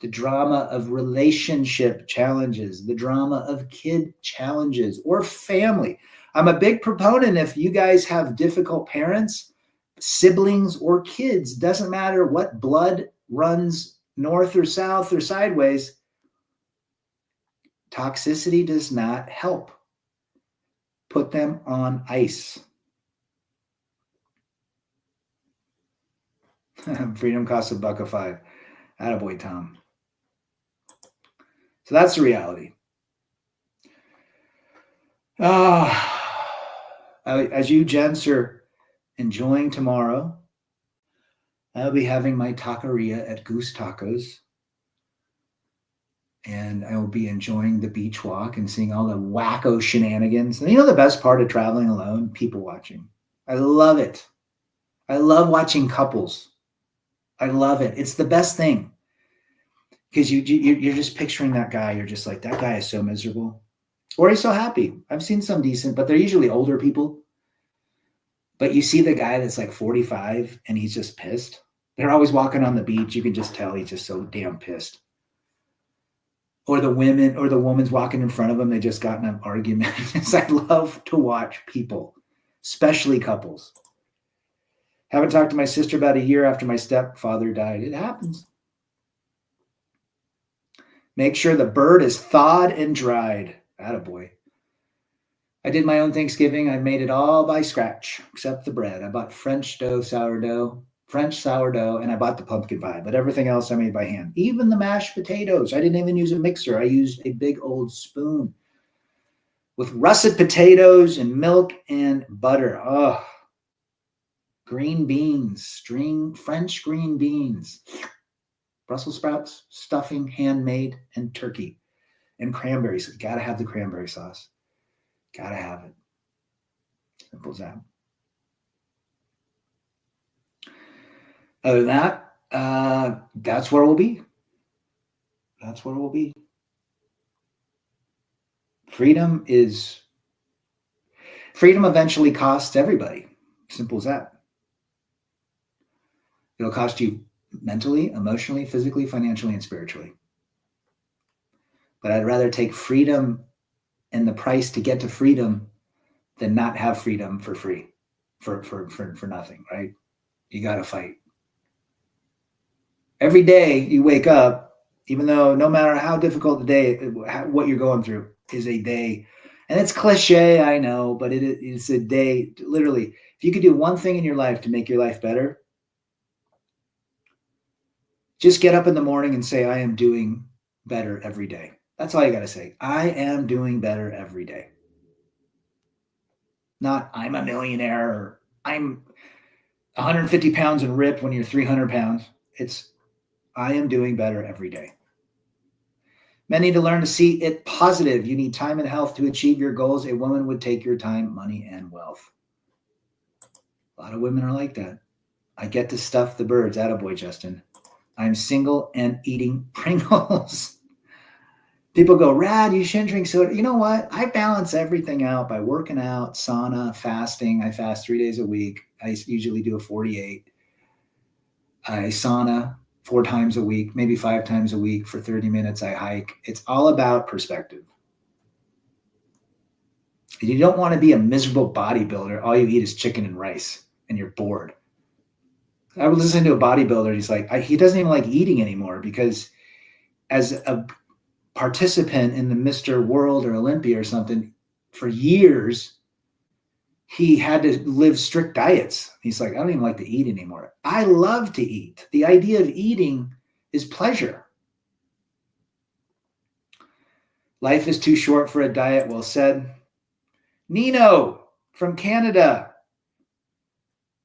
the drama of relationship challenges, the drama of kid challenges or family. I'm a big proponent if you guys have difficult parents, siblings, or kids, doesn't matter what blood runs north or south or sideways, toxicity does not help. Put them on ice. Freedom costs $1.05. Attaboy, Tom. So that's the reality. As you gents are enjoying tomorrow, I'll be having my taqueria at Goose Tacos. And I will be enjoying the beach walk and seeing all the wacko shenanigans. And you know the best part of traveling alone? People watching. I love it. I love watching couples. I love it. It's the best thing. Because you're just picturing that guy. You're just like, that guy is so miserable. Or he's so happy. I've seen some decent, but they're usually older people. But you see the guy that's like 45 and he's just pissed. They're always walking on the beach. You can just tell he's just so damn pissed. Or the woman's walking in front of him. They just got in an argument. I love to watch people, especially couples. Haven't talked to my sister about a year after my stepfather died. It happens. Make sure the bird is thawed and dried. Attaboy. I did my own Thanksgiving. I made it all by scratch, except the bread. I bought French sourdough, and I bought the pumpkin pie. But everything else I made by hand. Even the mashed potatoes. I didn't even use a mixer. I used a big old spoon with russet potatoes and milk and butter. Oh, green beans, French green beans, Brussels sprouts, stuffing, handmade, and turkey, and cranberries. Got to have the cranberry sauce. Got to have it. Simple as that. Other than that, that's where we'll be. That's where we'll be. Freedom eventually costs everybody. Simple as that. It'll cost you mentally, emotionally, physically, financially, and spiritually. But I'd rather take freedom and the price to get to freedom than not have freedom for free, for nothing, right? You got to fight. Every day you wake up, even though no matter how difficult the day, what you're going through is a day. And it's cliche, I know, but it's a day. Literally, if you could do one thing in your life to make your life better, just get up in the morning and say, I am doing better every day. That's all you got to say. I am doing better every day. Not I'm a millionaire or I'm 150 pounds and ripped when you're 300 pounds. It's I am doing better every day. Men need to learn to see it positive. You need time and health to achieve your goals. A woman would take your time, money, and wealth. A lot of women are like that. I get to stuff the birds. Attaboy, Justin. I'm single and eating Pringles. People go, Rad, you shouldn't drink soda. You know what? I balance everything out by working out, sauna, fasting. I fast 3 days a week. I usually do a 48. I sauna 4 times a week, maybe 5 times a week for 30 minutes. I hike. It's all about perspective. You don't want to be a miserable bodybuilder. All you eat is chicken and rice and you're bored. I was listening to a bodybuilder. He's like, he doesn't even like eating anymore because as a participant in the Mr. World or Olympia or something, for years, he had to live strict diets. He's like, I don't even like to eat anymore. I love to eat. The idea of eating is pleasure. Life is too short for a diet. Well said. Nino from Canada.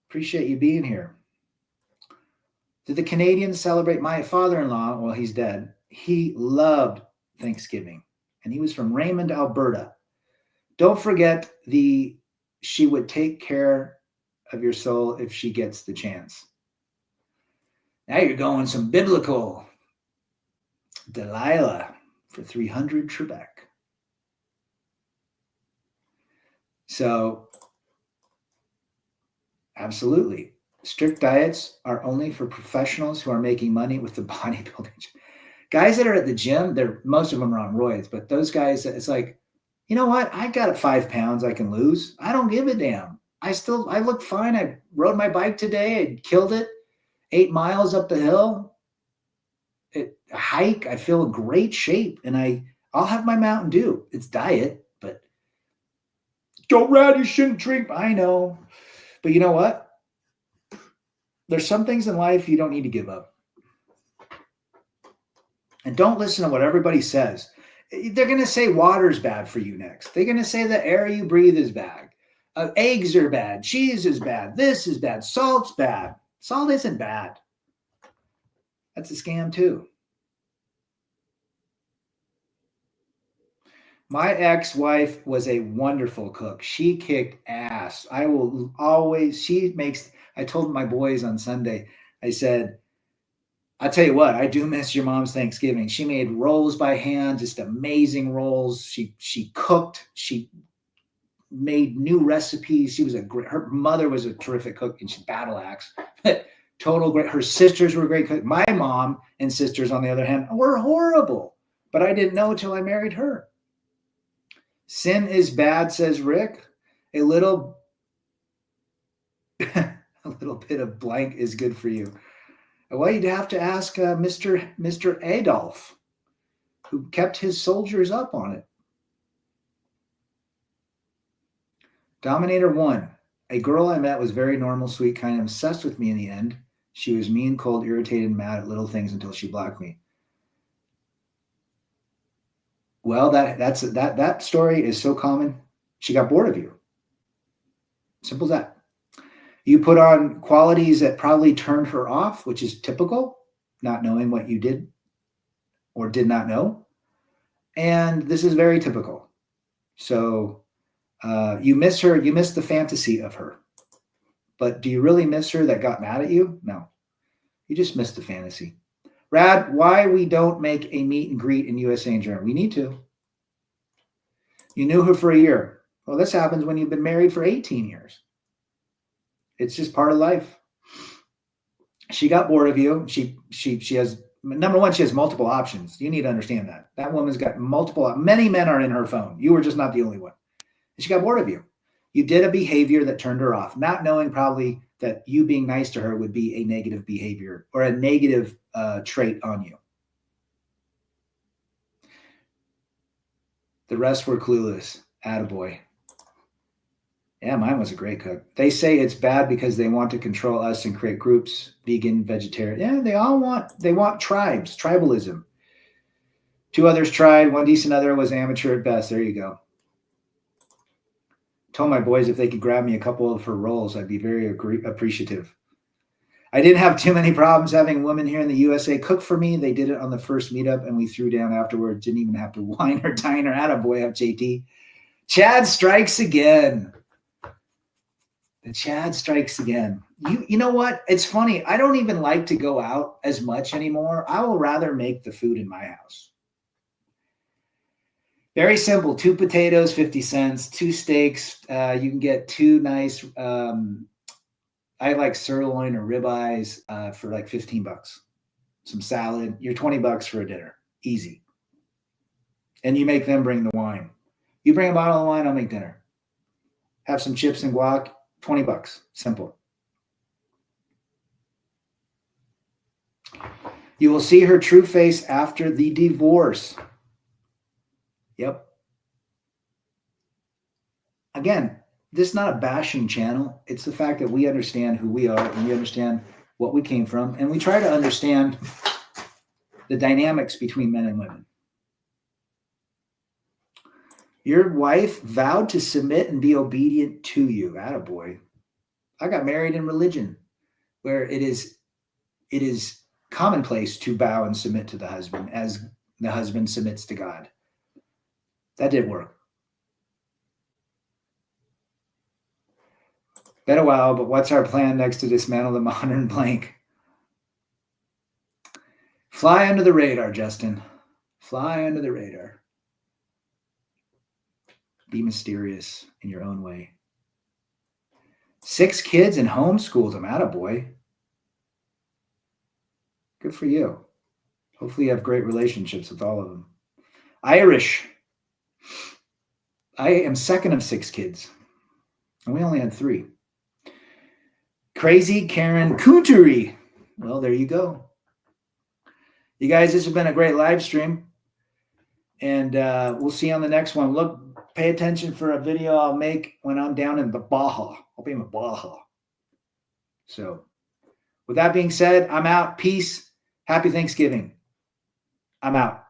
Appreciate you being here. Did the Canadians celebrate my father-in-law? Well, he's dead. He loved Thanksgiving, and he was from Raymond, Alberta. Don't forget she would take care of your soul if she gets the chance. Now you're going some biblical. Delilah for 300 Trebek. So, absolutely. Strict diets are only for professionals who are making money with the bodybuilding. Guys that are at the gym, most of them are on roids, but those guys, it's like, you know what? I got 5 pounds I can lose. I don't give a damn. I look fine. I rode my bike today. I killed it. 8 miles up the hill. A hike. I feel in great shape, and I'll have my Mountain Dew. It's diet, but don't Rad, you shouldn't drink. I know, but you know what? There's some things in life you don't need to give up. And don't listen to what everybody says. They're going to say water's bad for you next. They're going to say the air you breathe is bad. Eggs are bad. Cheese is bad. This is bad. Salt's bad. Salt isn't bad. That's a scam too. My ex-wife was a wonderful cook. She kicked ass. I told my boys on Sunday, I said, I'll tell you what, I do miss your mom's Thanksgiving. She made rolls by hand, just amazing rolls. She cooked. She made new recipes. Her mother was a terrific cook, and she battle axe. Total great. Her sisters were great cooks. My mom and sisters, on the other hand, were horrible. But I didn't know until I married her. Sin is bad, says Rick. A little bit of blank is good for you. Well, you'd have to ask Mr. Adolf, who kept his soldiers up on it. Dominator 1. A girl I met was very normal, sweet, kind, of obsessed with me in the end. She was mean, cold, irritated, and mad at little things until she blocked me. Well, that story is so common. She got bored of you. Simple as that. You put on qualities that probably turned her off, which is typical, not knowing what you did or did not know. And this is very typical. So you miss her. You miss the fantasy of her. But do you really miss her that got mad at you? No. You just miss the fantasy. Rad, why we don't make a meet and greet in USA and Germany? We need to. You knew her for a year. Well, this happens when you've been married for 18 years. It's just part of life. She got bored of you. She has Number one, she has multiple options. You need to understand that. That woman's got many men are in her phone. You were just not the only one. And she got bored of you. You did a behavior that turned her off, not knowing probably that you being nice to her would be a negative behavior or a negative trait on you. The rest were clueless. Attaboy. Yeah, mine was a great cook. They say it's bad because they want to control us and create groups, vegan, vegetarian. Yeah, they want tribes, tribalism. 2 others tried. One decent other was amateur at best. There you go. Told my boys if they could grab me a couple of her rolls, I'd be very appreciative. I didn't have too many problems having women here in the USA cook for me. They did it on the first meetup, and we threw down afterward. Didn't even have to wine or dine or attaboy up, JT. Chad strikes again. The Chad strikes again. You know what? It's funny. I don't even like to go out as much anymore. I will rather make the food in my house. Very simple. 2 potatoes, 50 cents. 2 steaks. You can get 2 nice, I like sirloin or ribeyes for like 15 bucks. Some salad. You're 20 bucks for a dinner. Easy. And you make them bring the wine. You bring a bottle of wine, I'll make dinner. Have some chips and guac. 20 bucks. Simple. You will see her true face after the divorce. Yep. Again, this is not a bashing channel. It's the fact that we understand who we are and we understand what we came from, and we try to understand the dynamics between men and women. Your wife vowed to submit and be obedient to you. Attaboy. I got married in religion where it is commonplace to bow and submit to the husband as the husband submits to God. That didn't work. Been a while, but what's our plan next to dismantle the modern blank? Fly under the radar, Justin. Fly under the radar. Be mysterious in your own way. 6 kids and homeschooled them. Attaboy. Good for you. Hopefully you have great relationships with all of them. Irish. I am second of 6 kids. And we only had 3. Crazy Karen Cootery. Well, there you go. You guys, this has been a great live stream. And we'll see you on the next one. Look, pay attention for a video I'll make when I'm down in the Baja. I'll be in the Baja. So, with that being said, I'm out. Peace. Happy Thanksgiving. I'm out.